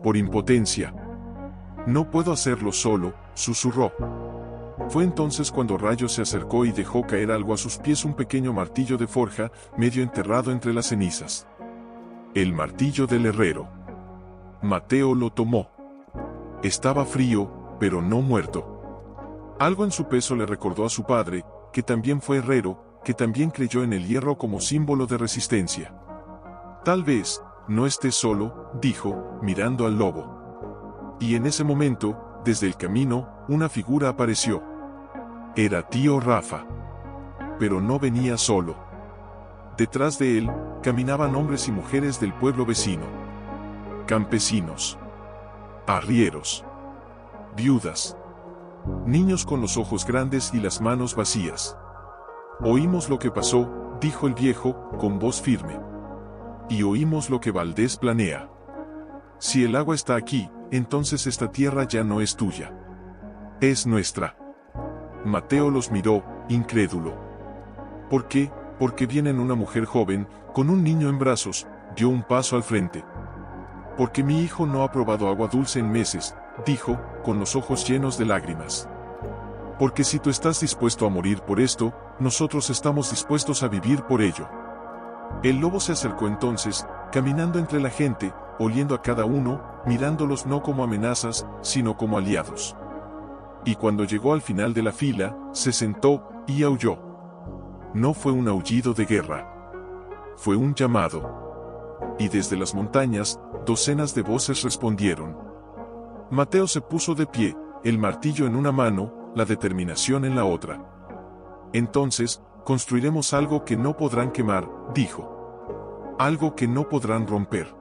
Por impotencia. No puedo hacerlo solo, susurró. Fue entonces cuando Rayo se acercó y dejó caer algo a sus pies, un pequeño martillo de forja, medio enterrado entre las cenizas. El martillo del herrero. Mateo lo tomó. Estaba frío, pero no muerto. Algo en su peso le recordó a su padre, que también fue herrero, que también creyó en el hierro como símbolo de resistencia. Tal vez no estés solo, dijo, mirando al lobo. Y en ese momento, desde el camino, una figura apareció. Era tío Rafa. Pero no venía solo. Detrás de él, caminaban hombres y mujeres del pueblo vecino. Campesinos. Arrieros. Viudas. Niños con los ojos grandes y las manos vacías. Oímos lo que pasó, dijo el viejo, con voz firme. Y oímos lo que Valdés planea. Si el agua está aquí, entonces esta tierra ya no es tuya. Es nuestra. Mateo los miró, incrédulo. ¿Por qué? Porque viene una mujer joven, con un niño en brazos, dio un paso al frente. Porque mi hijo no ha probado agua dulce en meses, dijo, con los ojos llenos de lágrimas. Porque si tú estás dispuesto a morir por esto, nosotros estamos dispuestos a vivir por ello. El lobo se acercó entonces, caminando entre la gente, oliendo a cada uno, mirándolos no como amenazas, sino como aliados. Y cuando llegó al final de la fila, se sentó, y aulló. No fue un aullido de guerra. Fue un llamado. Y desde las montañas, docenas de voces respondieron. Mateo se puso de pie, el martillo en una mano, la determinación en la otra. Entonces, construiremos algo que no podrán quemar, dijo. Algo que no podrán romper.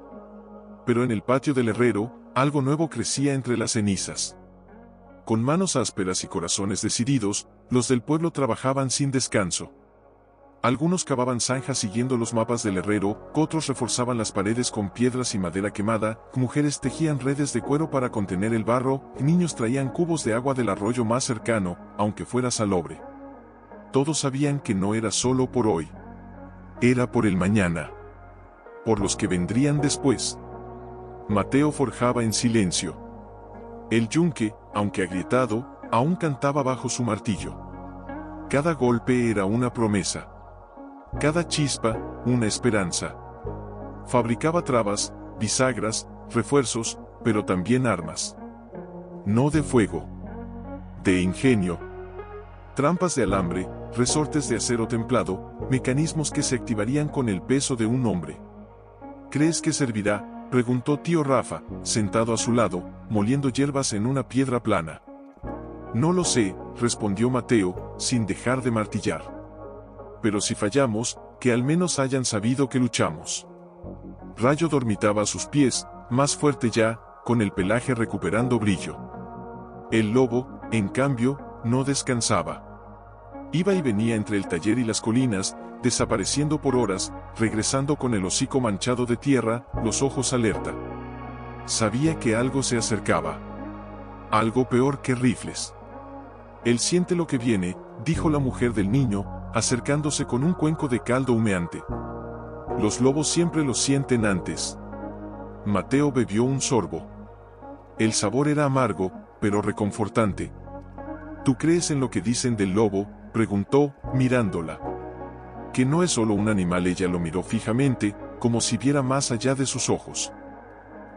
Pero en el patio del herrero, algo nuevo crecía entre las cenizas. Con manos ásperas y corazones decididos, los del pueblo trabajaban sin descanso. Algunos cavaban zanjas siguiendo los mapas del herrero, otros reforzaban las paredes con piedras y madera quemada, mujeres tejían redes de cuero para contener el barro, niños traían cubos de agua del arroyo más cercano, aunque fuera salobre. Todos sabían que no era solo por hoy. Era por el mañana. Por los que vendrían después. Mateo forjaba en silencio. El yunque, aunque agrietado, aún cantaba bajo su martillo. Cada golpe era una promesa. Cada chispa, una esperanza. Fabricaba trabas, bisagras, refuerzos, pero también armas. No de fuego. De ingenio. Trampas de alambre, resortes de acero templado, mecanismos que se activarían con el peso de un hombre. ¿Crees que servirá?, preguntó tío Rafa, sentado a su lado, moliendo hierbas en una piedra plana. No lo sé, respondió Mateo, sin dejar de martillar. Pero si fallamos, que al menos hayan sabido que luchamos. Rayo dormitaba a sus pies, más fuerte ya, con el pelaje recuperando brillo. El lobo, en cambio, no descansaba. Iba y venía entre el taller y las colinas, desapareciendo por horas, regresando con el hocico manchado de tierra, los ojos alerta. Sabía que algo se acercaba. Algo peor que rifles. Él siente lo que viene, dijo la mujer del niño, acercándose con un cuenco de caldo humeante. Los lobos siempre lo sienten antes. Mateo bebió un sorbo. El sabor era amargo, pero reconfortante. ¿Tú crees en lo que dicen del lobo?, preguntó, mirándola. Que no es solo un animal. Ella lo miró fijamente, como si viera más allá de sus ojos.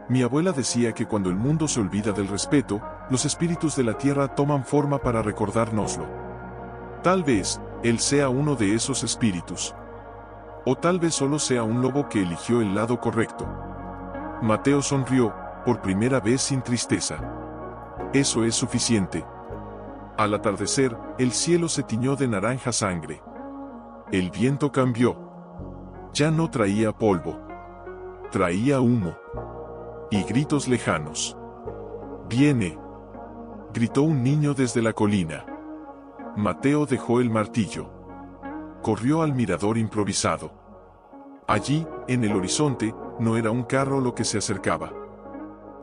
Mi abuela decía que cuando el mundo se olvida del respeto, los espíritus de la tierra toman forma para recordárnoslo. Tal vez, él sea uno de esos espíritus. O tal vez solo sea un lobo que eligió el lado correcto. Mateo sonrió, por primera vez sin tristeza. Eso es suficiente. Al atardecer, el cielo se tiñó de naranja sangre. El viento cambió. Ya no traía polvo. Traía humo. Y gritos lejanos. «Viene», gritó un niño desde la colina. Mateo dejó el martillo. Corrió al mirador improvisado. Allí, en el horizonte, no era un carro lo que se acercaba.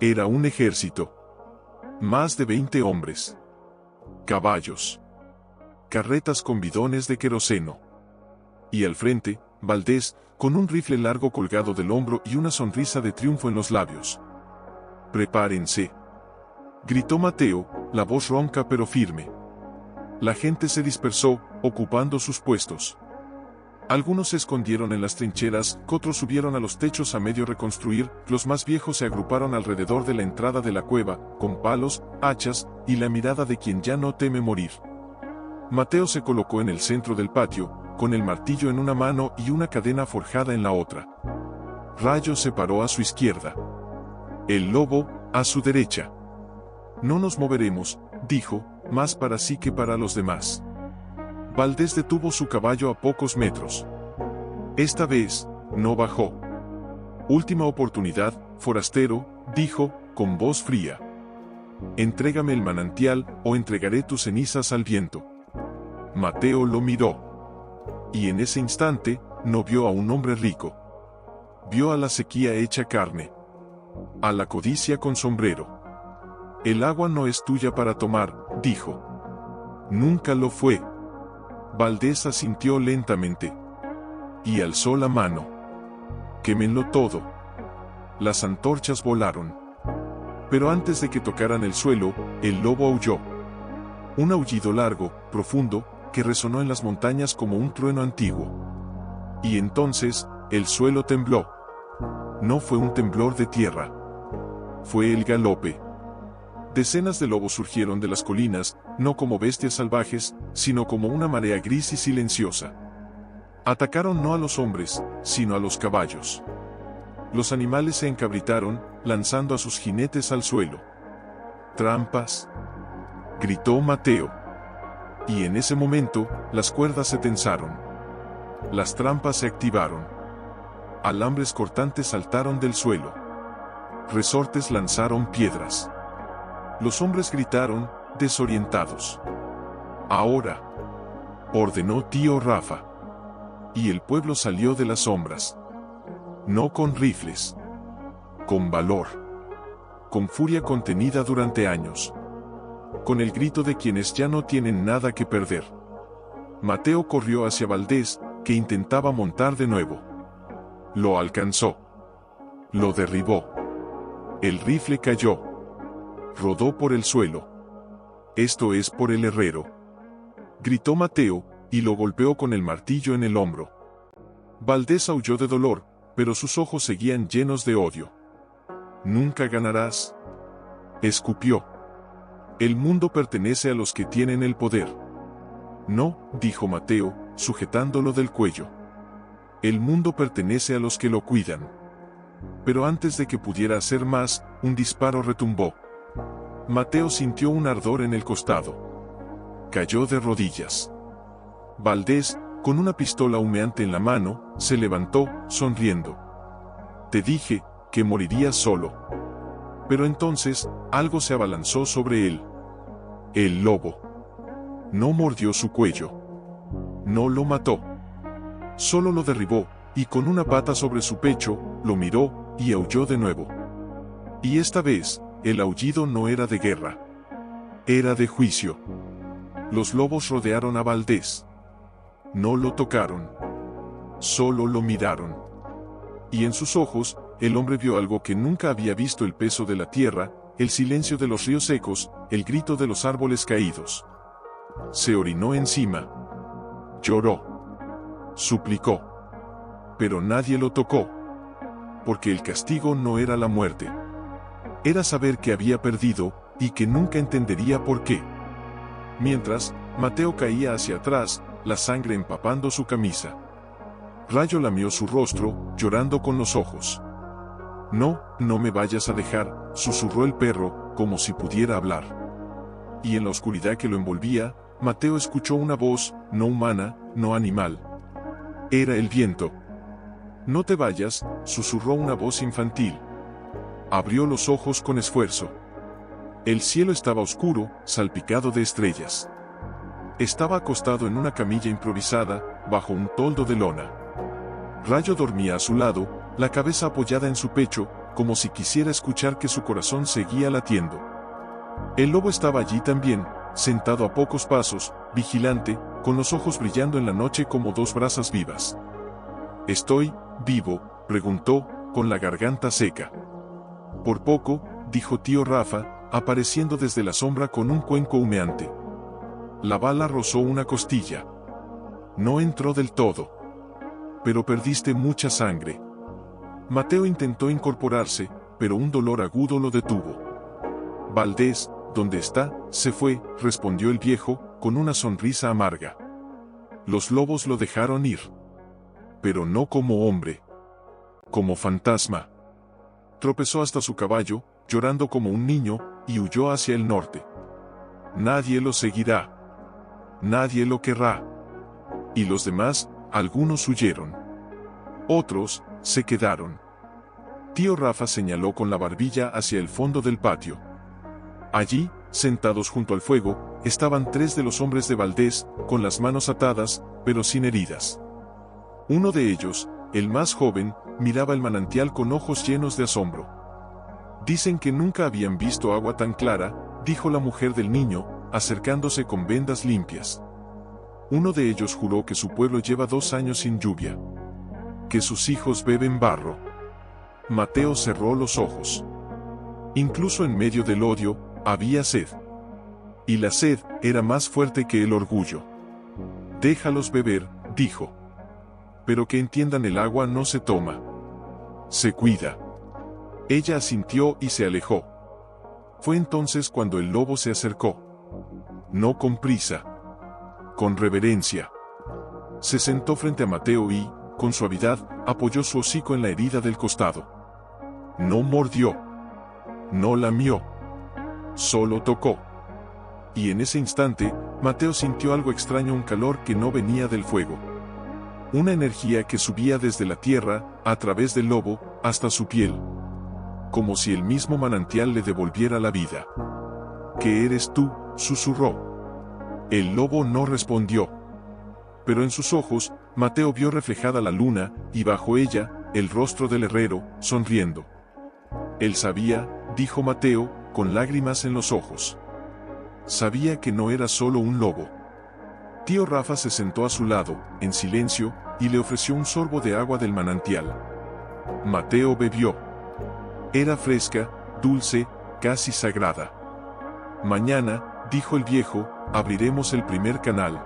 Era un ejército. Más de 20 hombres. Caballos. Carretas con bidones de queroseno. Y al frente, Valdés, con un rifle largo colgado del hombro y una sonrisa de triunfo en los labios. «Prepárense», gritó Mateo, la voz ronca pero firme. La gente se dispersó, ocupando sus puestos. Algunos se escondieron en las trincheras, otros subieron a los techos a medio reconstruir, los más viejos se agruparon alrededor de la entrada de la cueva, con palos, hachas, y la mirada de quien ya no teme morir. Mateo se colocó en el centro del patio, con el martillo en una mano y una cadena forjada en la otra. Rayo se paró a su izquierda. El lobo, a su derecha. «No nos moveremos», dijo, más para sí que para los demás. Valdés detuvo su caballo a pocos metros. Esta vez, no bajó. «Última oportunidad, forastero», dijo, con voz fría. «Entrégame el manantial, o entregaré tus cenizas al viento». Mateo lo miró. Y en ese instante, no vio a un hombre rico. Vio a la sequía hecha carne. A la codicia con sombrero. «El agua no es tuya para tomar», dijo. «Nunca lo fue». Valdés asintió lentamente. Y alzó la mano. «Quémenlo todo». Las antorchas volaron. Pero antes de que tocaran el suelo, el lobo aulló. Un aullido largo, profundo, que resonó en las montañas como un trueno antiguo. Y entonces, el suelo tembló. No fue un temblor de tierra. Fue el galope. Decenas de lobos surgieron de las colinas, no como bestias salvajes, sino como una marea gris y silenciosa. Atacaron no a los hombres, sino a los caballos. Los animales se encabritaron, lanzando a sus jinetes al suelo. «¡Trampas!», gritó Mateo. Y en ese momento, las cuerdas se tensaron. Las trampas se activaron. Alambres cortantes saltaron del suelo. Resortes lanzaron piedras. Los hombres gritaron, desorientados. «Ahora», ordenó tío Rafa. Y el pueblo salió de las sombras. No con rifles. Con valor. Con furia contenida durante años. Con el grito de quienes ya no tienen nada que perder. Mateo corrió hacia Valdés, que intentaba montar de nuevo. Lo alcanzó. Lo derribó. El rifle cayó. Rodó por el suelo. «Esto es por el herrero», gritó Mateo, y lo golpeó con el martillo en el hombro. Valdés aulló de dolor, pero sus ojos seguían llenos de odio. «Nunca ganarás», escupió. «El mundo pertenece a los que tienen el poder». «No», dijo Mateo, sujetándolo del cuello. «El mundo pertenece a los que lo cuidan». Pero antes de que pudiera hacer más, un disparo retumbó. Mateo sintió un ardor en el costado. Cayó de rodillas. Valdés, con una pistola humeante en la mano, se levantó, sonriendo. «Te dije que morirías solo». Pero entonces, algo se abalanzó sobre él. El lobo. No mordió su cuello. No lo mató. Solo lo derribó, y con una pata sobre su pecho, lo miró, y aulló de nuevo. Y esta vez, el aullido no era de guerra. Era de juicio. Los lobos rodearon a Valdés. No lo tocaron. Solo lo miraron. Y en sus ojos, el hombre vio algo que nunca había visto: el peso de la tierra, el silencio de los ríos secos, el grito de los árboles caídos. Se orinó encima. Lloró. Suplicó. Pero nadie lo tocó. Porque el castigo no era la muerte. Era saber que había perdido, y que nunca entendería por qué. Mientras, Mateo caía hacia atrás, la sangre empapando su camisa. Rayo lamió su rostro, llorando con los ojos. «No, no me vayas a dejar», susurró el perro, como si pudiera hablar. Y en la oscuridad que lo envolvía, Mateo escuchó una voz, no humana, no animal. Era el viento. «No te vayas», susurró una voz infantil. Abrió los ojos con esfuerzo. El cielo estaba oscuro, salpicado de estrellas. Estaba acostado en una camilla improvisada, bajo un toldo de lona. Rayo dormía a su lado, la cabeza apoyada en su pecho, como si quisiera escuchar que su corazón seguía latiendo. El lobo estaba allí también, sentado a pocos pasos, vigilante, con los ojos brillando en la noche como dos brasas vivas. «¿Estoy vivo?», preguntó, con la garganta seca. «Por poco», dijo tío Rafa, apareciendo desde la sombra con un cuenco humeante. La bala rozó una costilla. No entró del todo. «Pero perdiste mucha sangre». Mateo intentó incorporarse, pero un dolor agudo lo detuvo. «Valdés, ¿dónde está?», se fue, respondió el viejo, con una sonrisa amarga. «Los lobos lo dejaron ir. Pero no como hombre. Como fantasma». Tropezó hasta su caballo, llorando como un niño, y huyó hacia el norte. Nadie lo seguirá. Nadie lo querrá. Y los demás, algunos huyeron. Otros, se quedaron. Tío Rafa señaló con la barbilla hacia el fondo del patio. Allí, sentados junto al fuego, estaban 3 de los hombres de Valdés, con las manos atadas, pero sin heridas. Uno de ellos, el más joven, miraba el manantial con ojos llenos de asombro. «Dicen que nunca habían visto agua tan clara», dijo la mujer del niño, acercándose con vendas limpias. Uno de ellos juró que su pueblo lleva 2 años sin lluvia. Que sus hijos beben barro. Mateo cerró los ojos. Incluso en medio del odio, había sed. Y la sed era más fuerte que el orgullo. «Déjalos beber», dijo. «Pero que entiendan, el agua no se toma. Se cuida». Ella asintió y se alejó. Fue entonces cuando el lobo se acercó. No con prisa. Con reverencia. Se sentó frente a Mateo y, con suavidad, apoyó su hocico en la herida del costado. No mordió. No lamió. Solo tocó. Y en ese instante, Mateo sintió algo extraño, un calor que no venía del fuego. Una energía que subía desde la tierra, a través del lobo, hasta su piel. Como si el mismo manantial le devolviera la vida. «¿Qué eres tú?», susurró. El lobo no respondió. Pero en sus ojos, Mateo vio reflejada la luna, y bajo ella, el rostro del herrero, sonriendo. Él sabía, dijo Mateo, con lágrimas en los ojos. Sabía que no era solo un lobo. Tío Rafa se sentó a su lado, en silencio, y le ofreció un sorbo de agua del manantial. Mateo bebió. Era fresca, dulce, casi sagrada. «Mañana», dijo el viejo, «abriremos el primer canal.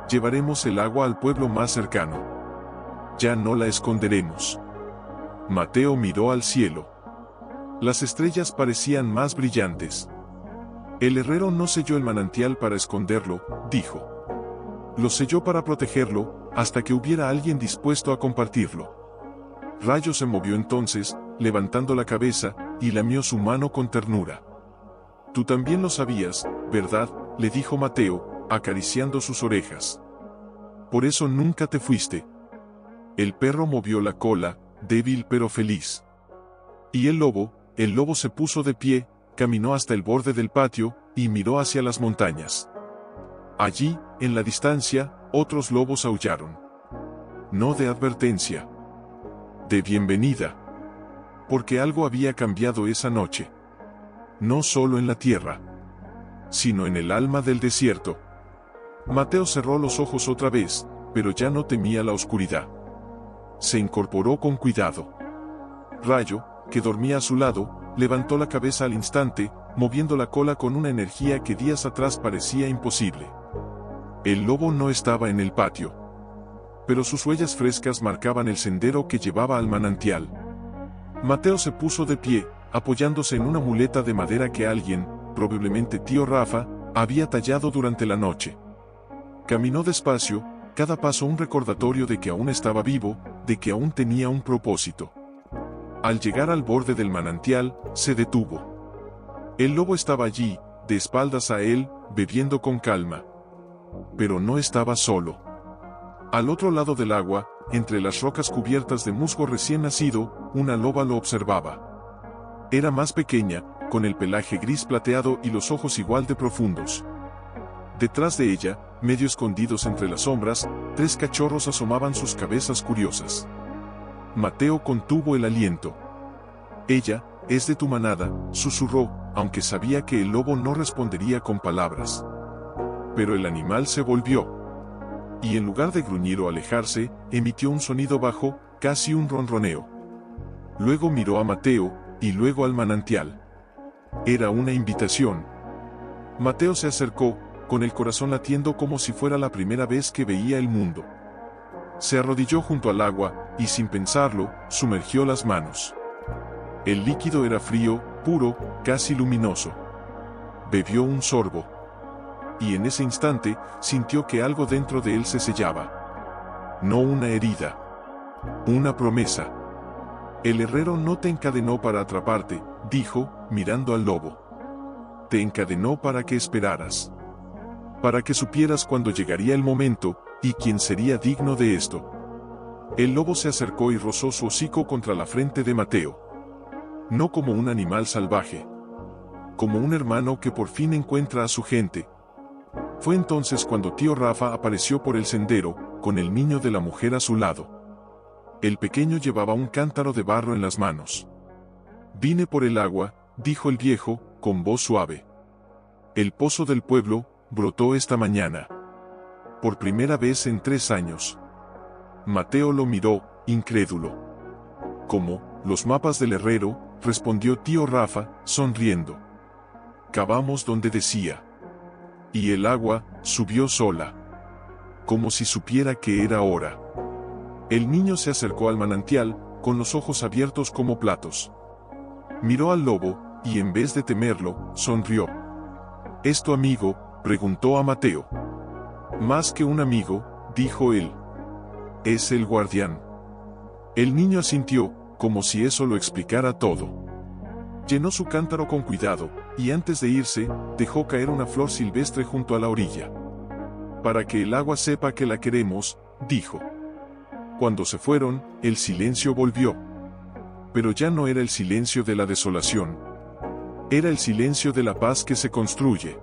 Llevaremos el agua al pueblo más cercano. Ya no la esconderemos». Mateo miró al cielo. Las estrellas parecían más brillantes. «El herrero no selló el manantial para esconderlo», dijo. «Lo selló para protegerlo, hasta que hubiera alguien dispuesto a compartirlo». Rayo se movió entonces, levantando la cabeza, y lamió su mano con ternura. «Tú también lo sabías, ¿verdad?», le dijo Mateo, acariciando sus orejas. «Por eso nunca te fuiste». El perro movió la cola, débil pero feliz. Y el lobo se puso de pie, caminó hasta el borde del patio, y miró hacia las montañas. Allí, en la distancia, otros lobos aullaron. No de advertencia. De bienvenida. Porque algo había cambiado esa noche. No solo en la tierra, sino en el alma del desierto. Mateo cerró los ojos otra vez, pero ya no temía la oscuridad. Se incorporó con cuidado. Rayo, que dormía a su lado, levantó la cabeza al instante, moviendo la cola con una energía que días atrás parecía imposible. El lobo no estaba en el patio. Pero sus huellas frescas marcaban el sendero que llevaba al manantial. Mateo se puso de pie, apoyándose en una muleta de madera que alguien, probablemente tío Rafa, había tallado durante la noche. Caminó despacio, cada paso un recordatorio de que aún estaba vivo, de que aún tenía un propósito. Al llegar al borde del manantial, se detuvo. El lobo estaba allí, de espaldas a él, bebiendo con calma. Pero no estaba solo. Al otro lado del agua, entre las rocas cubiertas de musgo recién nacido, una loba lo observaba. Era más pequeña, con el pelaje gris plateado y los ojos igual de profundos. Detrás de ella, medio escondidos entre las sombras, 3 cachorros asomaban sus cabezas curiosas. Mateo contuvo el aliento. «Ella, es de tu manada», susurró, aunque sabía que el lobo no respondería con palabras. Pero el animal se volvió. Y en lugar de gruñir o alejarse, emitió un sonido bajo, casi un ronroneo. Luego miró a Mateo, y luego al manantial. Era una invitación. Mateo se acercó, con el corazón latiendo como si fuera la primera vez que veía el mundo. Se arrodilló junto al agua, y sin pensarlo, sumergió las manos. El líquido era frío, puro, casi luminoso. Bebió un sorbo. Y en ese instante, sintió que algo dentro de él se sellaba. No una herida. Una promesa. «El herrero no te encadenó para atraparte», dijo, mirando al lobo. «Te encadenó para que esperaras. Para que supieras cuándo llegaría el momento, y quién sería digno de esto». El lobo se acercó y rozó su hocico contra la frente de Mateo. No como un animal salvaje. Como un hermano que por fin encuentra a su gente. Fue entonces cuando tío Rafa apareció por el sendero, con el niño de la mujer a su lado. El pequeño llevaba un cántaro de barro en las manos. «Vine por el agua», dijo el viejo, con voz suave. «El pozo del pueblo brotó esta mañana. Por primera vez en 3 años». Mateo lo miró, incrédulo. «¿Cómo? Los mapas del herrero», respondió tío Rafa, sonriendo. «Cavamos donde decía. Y el agua subió sola. Como si supiera que era hora». El niño se acercó al manantial, con los ojos abiertos como platos. Miró al lobo, y en vez de temerlo, sonrió. «¿Es tu amigo?», preguntó a Mateo. «Más que un amigo», dijo él. «Es el guardián». El niño asintió, como si eso lo explicara todo. Llenó su cántaro con cuidado, y antes de irse, dejó caer una flor silvestre junto a la orilla. «Para que el agua sepa que la queremos», dijo. Cuando se fueron, el silencio volvió. Pero ya no era el silencio de la desolación. Era el silencio de la paz que se construye.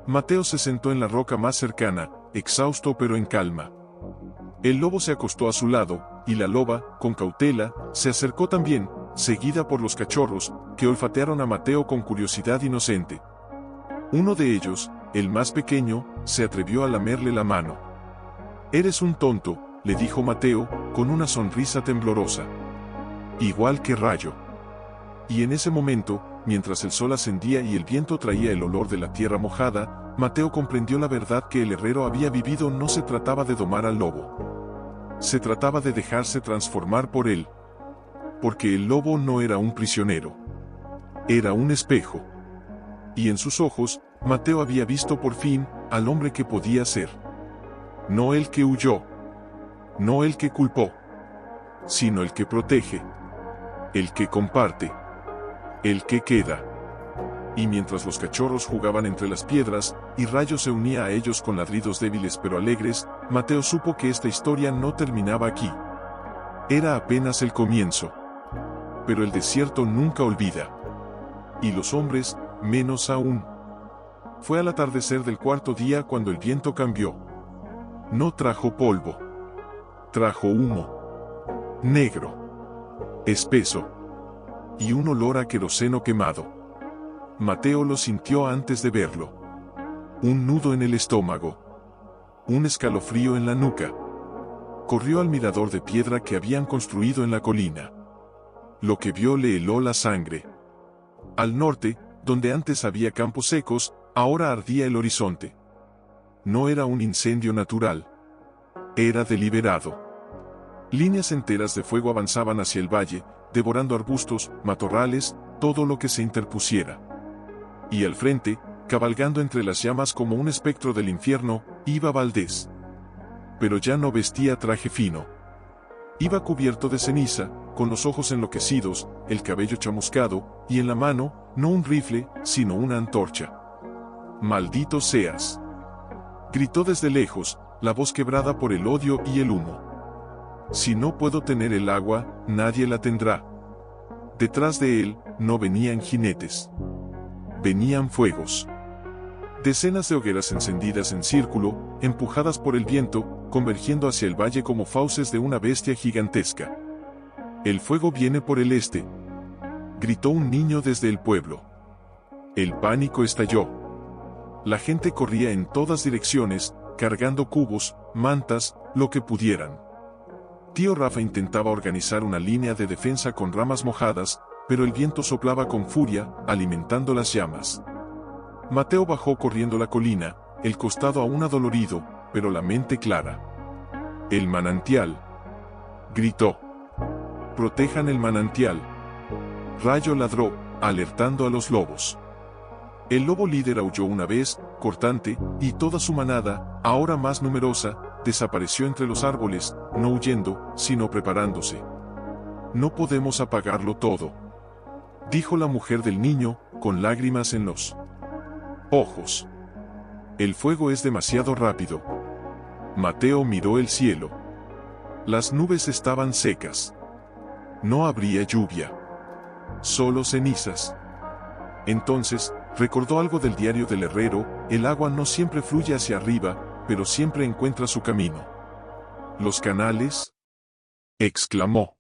Mateo se sentó en la roca más cercana, exhausto pero en calma. El lobo se acostó a su lado, y la loba, con cautela, se acercó también, seguida por los cachorros, que olfatearon a Mateo con curiosidad inocente. Uno de ellos, el más pequeño, se atrevió a lamerle la mano. «Eres un tonto», le dijo Mateo, con una sonrisa temblorosa. «Igual que Rayo». Y en ese momento, mientras el sol ascendía y el viento traía el olor de la tierra mojada, Mateo comprendió la verdad que el herrero había vivido. No se trataba de domar al lobo. Se trataba de dejarse transformar por él. Porque el lobo no era un prisionero. Era un espejo. Y en sus ojos, Mateo había visto por fin al hombre que podía ser. No el que huyó. No el que culpó, sino el que protege, el que comparte, el que queda. Y mientras los cachorros jugaban entre las piedras, y Rayo se unía a ellos con ladridos débiles pero alegres, Mateo supo que esta historia no terminaba aquí. Era apenas el comienzo. Pero el desierto nunca olvida. Y los hombres, menos aún. Fue al atardecer del 4.º día cuando el viento cambió. No trajo polvo. Trajo humo. Negro. Espeso. Y un olor a queroseno quemado. Mateo lo sintió antes de verlo. Un nudo en el estómago. Un escalofrío en la nuca. Corrió al mirador de piedra que habían construido en la colina. Lo que vio le heló la sangre. Al norte, donde antes había campos secos, ahora ardía el horizonte. No era un incendio natural. Era deliberado. Líneas enteras de fuego avanzaban hacia el valle, devorando arbustos, matorrales, todo lo que se interpusiera. Y al frente, cabalgando entre las llamas como un espectro del infierno, iba Valdés. Pero ya no vestía traje fino. Iba cubierto de ceniza, con los ojos enloquecidos, el cabello chamuscado, y en la mano, no un rifle, sino una antorcha. «¡Maldito seas!», gritó desde lejos, la voz quebrada por el odio y el humo. «Si no puedo tener el agua, nadie la tendrá». Detrás de él, no venían jinetes. Venían fuegos. Decenas de hogueras encendidas en círculo, empujadas por el viento, convergiendo hacia el valle como fauces de una bestia gigantesca. «El fuego viene por el este», gritó un niño desde el pueblo. El pánico estalló. La gente corría en todas direcciones, cargando cubos, mantas, lo que pudieran. Tío Rafa intentaba organizar una línea de defensa con ramas mojadas, pero el viento soplaba con furia, alimentando las llamas. Mateo bajó corriendo la colina, el costado aún adolorido, pero la mente clara. «El manantial», gritó. «Protejan el manantial». Rayo ladró, alertando a los lobos. El lobo líder aulló una vez, cortante, y toda su manada, ahora más numerosa, desapareció entre los árboles, no huyendo, sino preparándose. «No podemos apagarlo todo», dijo la mujer del niño, con lágrimas en los ojos. «El fuego es demasiado rápido». Mateo miró el cielo. Las nubes estaban secas. No habría lluvia. Solo cenizas. Entonces, recordó algo del diario del herrero: el agua no siempre fluye hacia arriba, pero siempre encuentra su camino. «¿Los canales?», exclamó.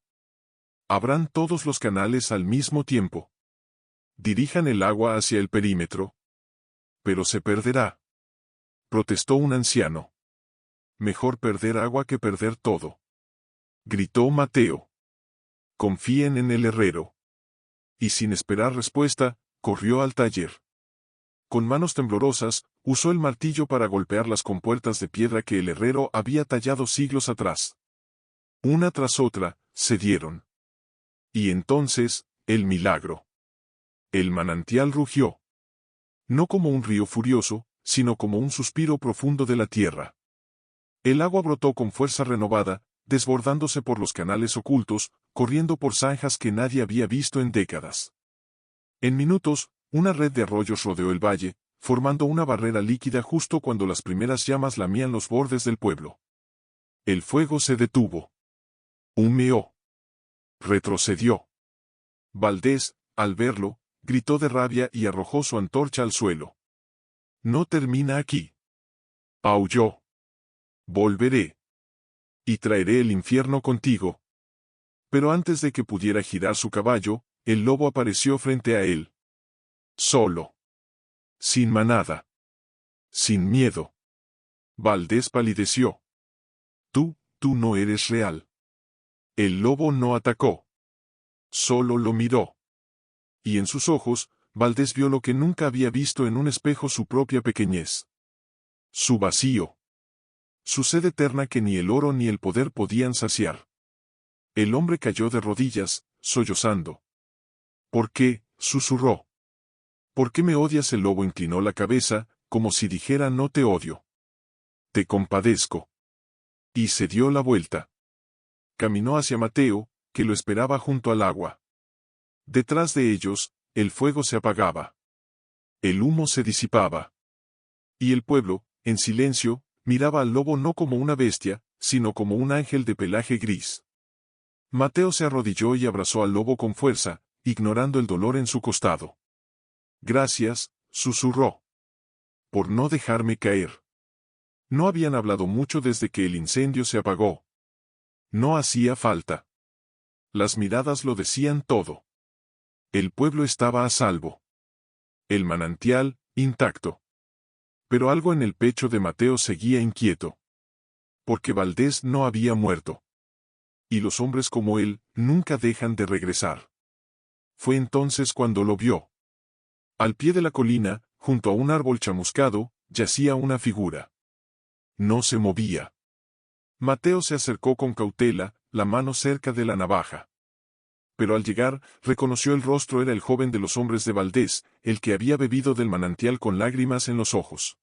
«Abran todos los canales al mismo tiempo. Dirijan el agua hacia el perímetro». «Pero se perderá», protestó un anciano. «Mejor perder agua que perder todo», gritó Mateo. «Confíen en el herrero». Y sin esperar respuesta, corrió al taller. Con manos temblorosas, usó el martillo para golpear las compuertas de piedra que el herrero había tallado siglos atrás. Una tras otra, cedieron. Y entonces, el milagro. El manantial rugió. No como un río furioso, sino como un suspiro profundo de la tierra. El agua brotó con fuerza renovada, desbordándose por los canales ocultos, corriendo por zanjas que nadie había visto en décadas. En minutos, una red de arroyos rodeó el valle, formando una barrera líquida justo cuando las primeras llamas lamían los bordes del pueblo. El fuego se detuvo. Humeó. Retrocedió. Valdés, al verlo, gritó de rabia y arrojó su antorcha al suelo. «No termina aquí», aulló. «Volveré. Y traeré el infierno contigo». Pero antes de que pudiera girar su caballo, el lobo apareció frente a él. Solo. Sin manada. Sin miedo. Valdés palideció. Tú no eres real». El lobo no atacó. Solo lo miró. Y en sus ojos, Valdés vio lo que nunca había visto en un espejo: su propia pequeñez. Su vacío. Su sed eterna que ni el oro ni el poder podían saciar. El hombre cayó de rodillas, sollozando. «¿Por qué?», susurró. «¿Por qué me odias?». El lobo inclinó la cabeza, como si dijera: «No te odio. Te compadezco». Y se dio la vuelta. Caminó hacia Mateo, que lo esperaba junto al agua. Detrás de ellos, el fuego se apagaba. El humo se disipaba. Y el pueblo, en silencio, miraba al lobo no como una bestia, sino como un ángel de pelaje gris. Mateo se arrodilló y abrazó al lobo con fuerza, ignorando el dolor en su costado. «Gracias», susurró. «Por no dejarme caer». No habían hablado mucho desde que el incendio se apagó. No hacía falta. Las miradas lo decían todo. El pueblo estaba a salvo. El manantial, intacto. Pero algo en el pecho de Mateo seguía inquieto. Porque Valdés no había muerto. Y los hombres como él, nunca dejan de regresar. Fue entonces cuando lo vio. Al pie de la colina, junto a un árbol chamuscado, yacía una figura. No se movía. Mateo se acercó con cautela, la mano cerca de la navaja. Pero al llegar, reconoció el rostro: era el joven de los hombres de Valdés, el que había bebido del manantial con lágrimas en los ojos.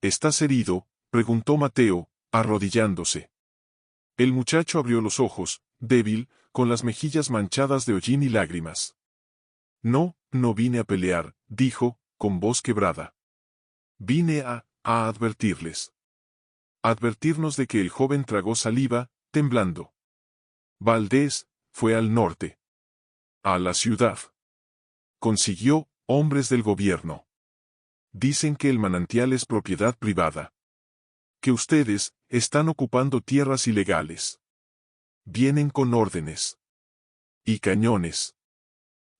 «¿Estás herido?», preguntó Mateo, arrodillándose. El muchacho abrió los ojos, débil, con las mejillas manchadas de hollín y lágrimas. No vine a pelear», dijo, con voz quebrada. «Vine a advertirles. Advertirnos de que». El joven tragó saliva, temblando. «Valdés fue al norte. A la ciudad. Consiguió hombres del gobierno. Dicen que el manantial es propiedad privada. Que ustedes están ocupando tierras ilegales. Vienen con órdenes. Y cañones.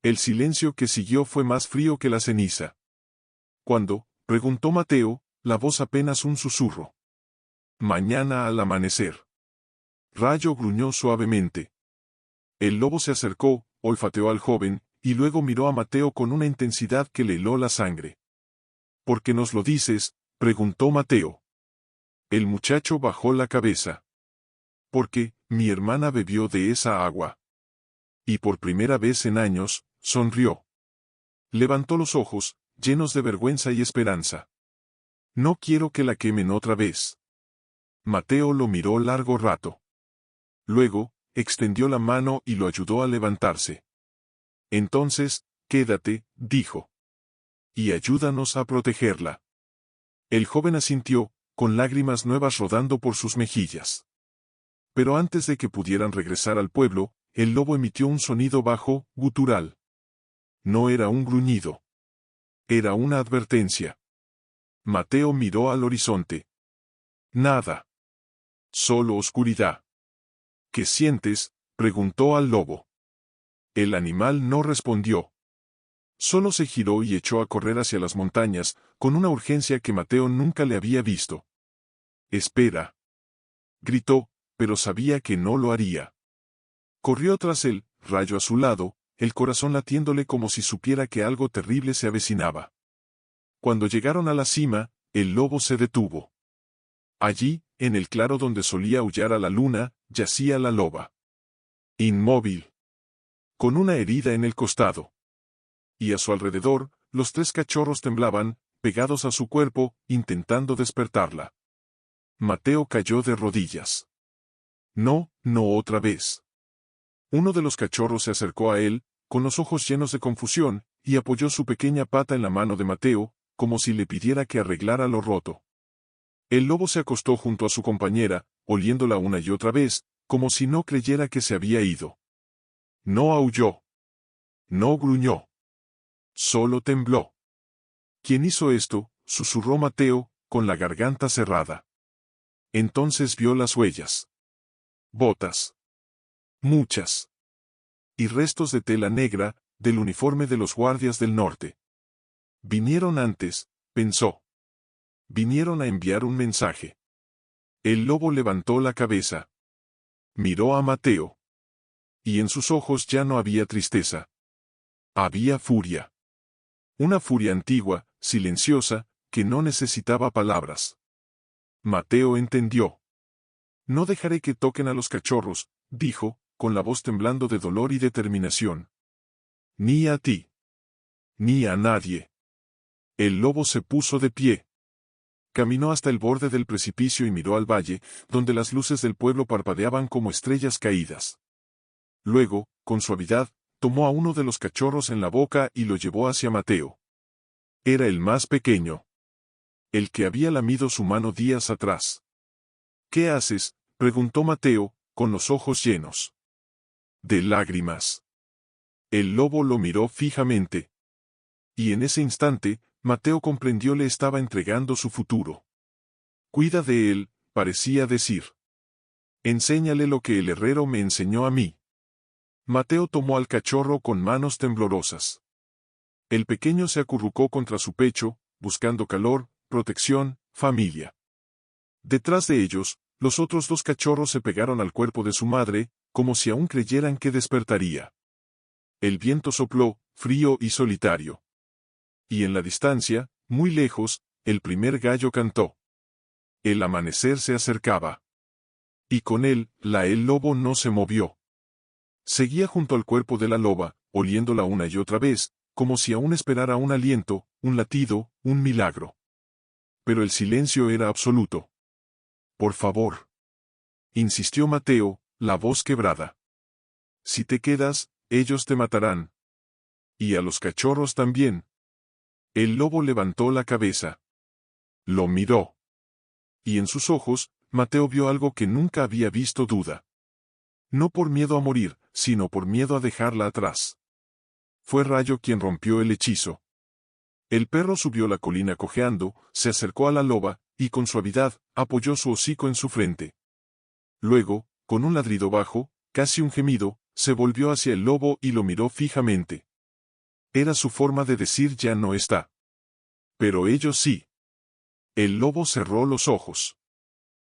El silencio que siguió fue más frío que la ceniza. ¿Cuándo?, preguntó Mateo, la voz apenas un susurro. Mañana al amanecer. Rayo gruñó suavemente. El lobo se acercó, olfateó al joven, y luego miró a Mateo con una intensidad que le heló la sangre. ¿Por qué nos lo dices?, preguntó Mateo. El muchacho bajó la cabeza. Porque mi hermana bebió de esa agua. Y por primera vez en años, sonrió. Levantó los ojos, llenos de vergüenza y esperanza. No quiero que la quemen otra vez. Mateo lo miró largo rato. Luego, extendió la mano y lo ayudó a levantarse. Entonces, quédate, dijo. Y ayúdanos a protegerla. El joven asintió, con lágrimas nuevas rodando por sus mejillas. Pero antes de que pudieran regresar al pueblo, el lobo emitió un sonido bajo, gutural. No era un gruñido. Era una advertencia. Mateo miró al horizonte. Nada. Solo oscuridad. ¿Qué sientes?, preguntó al lobo. El animal no respondió. Solo se giró y echó a correr hacia las montañas, con una urgencia que Mateo nunca le había visto. «Espera», gritó, pero sabía que no lo haría. Corrió tras él, Rayo a su lado, el corazón latiéndole como si supiera que algo terrible se avecinaba. Cuando llegaron a la cima, el lobo se detuvo. Allí, en el claro donde solía aullar a la luna, yacía la loba. Inmóvil. Con una herida en el costado. Y a su alrededor, los 3 cachorros temblaban, pegados a su cuerpo, intentando despertarla. Mateo cayó de rodillas. No, no otra vez. Uno de los cachorros se acercó a él, con los ojos llenos de confusión, y apoyó su pequeña pata en la mano de Mateo, como si le pidiera que arreglara lo roto. El lobo se acostó junto a su compañera, oliéndola una y otra vez, como si no creyera que se había ido. No aulló. No gruñó. Solo tembló. ¿Quién hizo esto?, susurró Mateo, con la garganta cerrada. Entonces vio las huellas. Botas. Muchas. Y restos de tela negra, del uniforme de los guardias del norte. Vinieron antes, pensó. Vinieron a enviar un mensaje. El lobo levantó la cabeza. Miró a Mateo. Y en sus ojos ya no había tristeza. Había furia. Una furia antigua, silenciosa, que no necesitaba palabras. Mateo entendió. No dejaré que toquen a los cachorros, dijo, con la voz temblando de dolor y determinación. Ni a ti. Ni a nadie. El lobo se puso de pie. Caminó hasta el borde del precipicio y miró al valle, donde las luces del pueblo parpadeaban como estrellas caídas. Luego, con suavidad, tomó a uno de los cachorros en la boca y lo llevó hacia Mateo. Era el más pequeño. El que había lamido su mano días atrás. ¿Qué haces?, preguntó Mateo, con los ojos llenos de lágrimas. El lobo lo miró fijamente. Y en ese instante, Mateo comprendió le estaba entregando su futuro. Cuida de él, parecía decir. Enséñale lo que el herrero me enseñó a mí. Mateo tomó al cachorro con manos temblorosas. El pequeño se acurrucó contra su pecho, buscando calor, protección, familia. Detrás de ellos, los otros 2 cachorros se pegaron al cuerpo de su madre, como si aún creyeran que despertaría. El viento sopló, frío y solitario. Y en la distancia, muy lejos, el primer gallo cantó. El amanecer se acercaba. Y con él, el lobo no se movió. Seguía junto al cuerpo de la loba, oliéndola una y otra vez, como si aún esperara un aliento, un latido, un milagro. Pero el silencio era absoluto. Por favor. Insistió Mateo, la voz quebrada. Si te quedas, ellos te matarán. Y a los cachorros también. El lobo levantó la cabeza. Lo miró. Y en sus ojos, Mateo vio algo que nunca había visto: duda. No por miedo a morir, sino por miedo a dejarla atrás. Fue Rayo quien rompió el hechizo. El perro subió la colina cojeando, se acercó a la loba, y con suavidad, apoyó su hocico en su frente. Luego, con un ladrido bajo, casi un gemido, se volvió hacia el lobo y lo miró fijamente. Era su forma de decir ya no está. Pero ellos sí. El lobo cerró los ojos.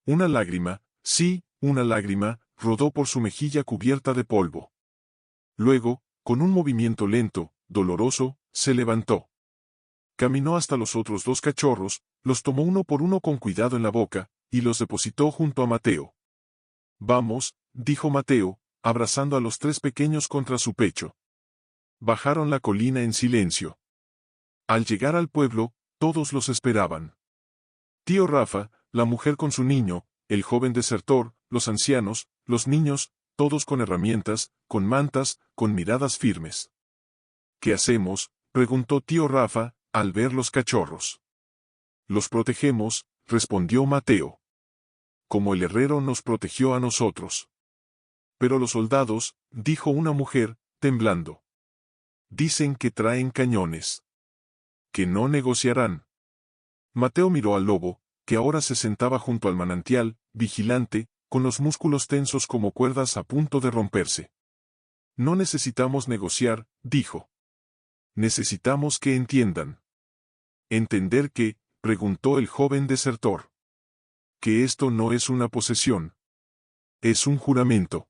Una lágrima, sí, una lágrima, rodó por su mejilla cubierta de polvo. Luego, con un movimiento lento, doloroso, se levantó. Caminó hasta los otros dos cachorros, los tomó uno por uno con cuidado en la boca, y los depositó junto a Mateo. Vamos, dijo Mateo, abrazando a los tres pequeños contra su pecho. Bajaron la colina en silencio. Al llegar al pueblo, todos los esperaban. Tío Rafa, la mujer con su niño, el joven desertor, los ancianos, los niños, todos con herramientas, con mantas, con miradas firmes. ¿Qué hacemos?, preguntó tío Rafa, al ver los cachorros. Los protegemos, respondió Mateo. Como el herrero nos protegió a nosotros. Pero los soldados, dijo una mujer, temblando. Dicen que traen cañones. Que no negociarán. Mateo miró al lobo, que ahora se sentaba junto al manantial, vigilante, con los músculos tensos como cuerdas a punto de romperse. No necesitamos negociar, dijo. Necesitamos que entiendan. ¿Entender qué?, preguntó el joven desertor. Que esto no es una posesión. Es un juramento.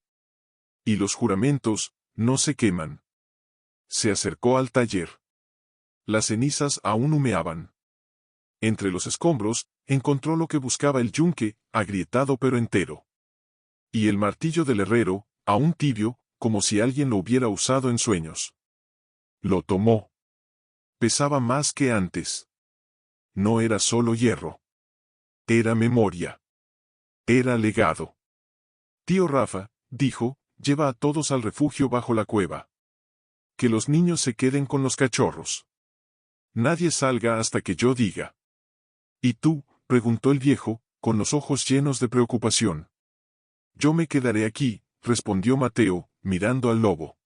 Y los juramentos, no se queman. Se acercó al taller. Las cenizas aún humeaban. Entre los escombros, encontró lo que buscaba el yunque, agrietado pero entero. Y el martillo del herrero, aún tibio, como si alguien lo hubiera usado en sueños. Lo tomó. Pesaba más que antes. No era solo hierro. Era memoria. Era legado. Tío Rafa, dijo, lleva a todos al refugio bajo la cueva. Que los niños se queden con los cachorros. Nadie salga hasta que yo diga. ¿Y tú?, preguntó el viejo, con los ojos llenos de preocupación. Yo me quedaré aquí, respondió Mateo, mirando al lobo.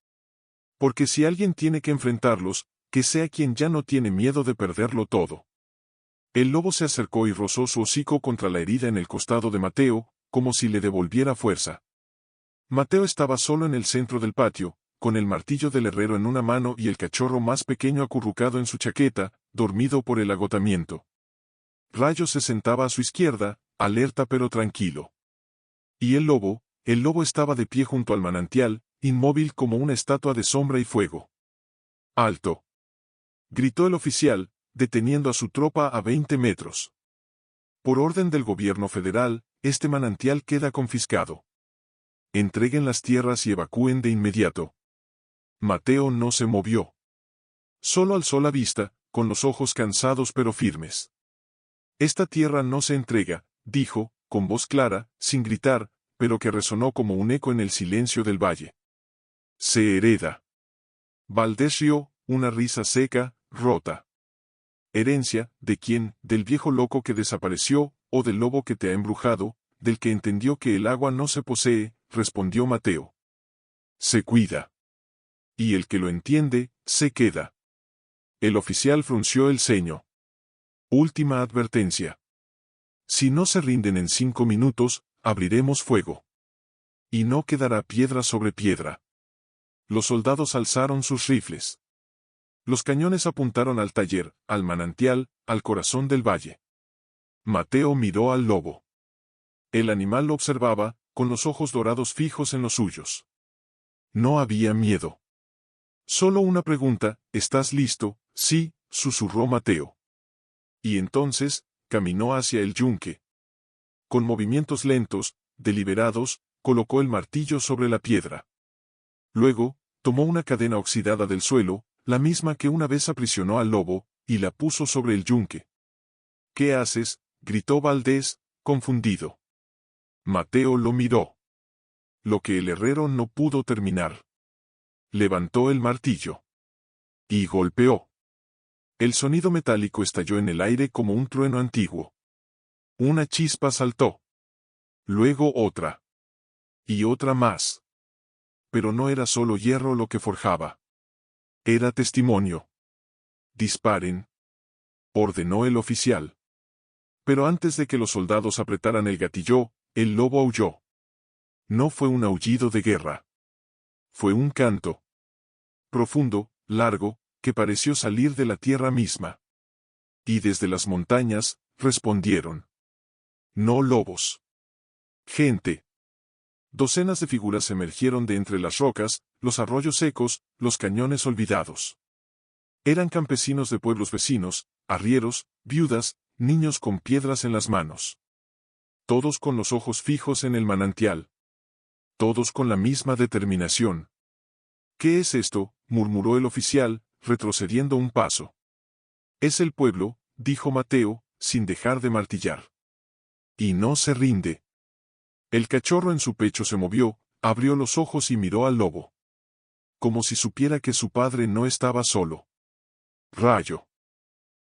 Porque si alguien tiene que enfrentarlos, que sea quien ya no tiene miedo de perderlo todo. El lobo se acercó y rozó su hocico contra la herida en el costado de Mateo, como si le devolviera fuerza. Mateo estaba solo en el centro del patio, con el martillo del herrero en una mano y el cachorro más pequeño acurrucado en su chaqueta, dormido por el agotamiento. Rayo se sentaba a su izquierda, alerta pero tranquilo. Y el lobo estaba de pie junto al manantial, inmóvil como una estatua de sombra y fuego. ¡Alto!, gritó el oficial, deteniendo a su tropa a 20 metros. Por orden del gobierno federal, este manantial queda confiscado. Entreguen las tierras y evacúen de inmediato. Mateo no se movió. Solo alzó la vista, con los ojos cansados pero firmes. Esta tierra no se entrega, dijo, con voz clara, sin gritar, pero que resonó como un eco en el silencio del valle. Se hereda. Valdés rió, una risa seca, rota. Herencia, ¿de quién? Del viejo loco que desapareció, o del lobo que te ha embrujado, del que entendió que el agua no se posee, respondió Mateo. Se cuida. Y el que lo entiende, se queda. El oficial frunció el ceño. Última advertencia. Si no se rinden en 5 minutos, abriremos fuego. Y no quedará piedra sobre piedra. Los soldados alzaron sus rifles. Los cañones apuntaron al taller, al manantial, al corazón del valle. Mateo miró al lobo. El animal lo observaba, con los ojos dorados fijos en los suyos. No había miedo. Solo una pregunta, ¿estás listo? Sí, susurró Mateo. Y entonces, caminó hacia el yunque. Con movimientos lentos, deliberados, colocó el martillo sobre la piedra. Luego, tomó una cadena oxidada del suelo, la misma que una vez aprisionó al lobo, y la puso sobre el yunque. ¿Qué haces?, gritó Valdés, confundido. Mateo lo miró. Lo que el herrero no pudo terminar. Levantó el martillo. Y golpeó. El sonido metálico estalló en el aire como un trueno antiguo. Una chispa saltó. Luego otra. Y otra más. Pero no era solo hierro lo que forjaba. Era testimonio. Disparen, ordenó el oficial. Pero antes de que los soldados apretaran el gatillo, el lobo aulló. No fue un aullido de guerra. Fue un canto. Profundo, largo, que pareció salir de la tierra misma. Y desde las montañas, respondieron. No lobos. Gente. Docenas de figuras emergieron de entre las rocas, los arroyos secos, los cañones olvidados. Eran campesinos de pueblos vecinos, arrieros, viudas, niños con piedras en las manos. Todos con los ojos fijos en el manantial. Todos con la misma determinación. ¿Qué es esto?, murmuró el oficial, retrocediendo un paso. Es el pueblo, dijo Mateo, sin dejar de martillar. Y no se rinde. El cachorro en su pecho se movió, abrió los ojos y miró al lobo. Como si supiera que su padre no estaba solo. Rayo.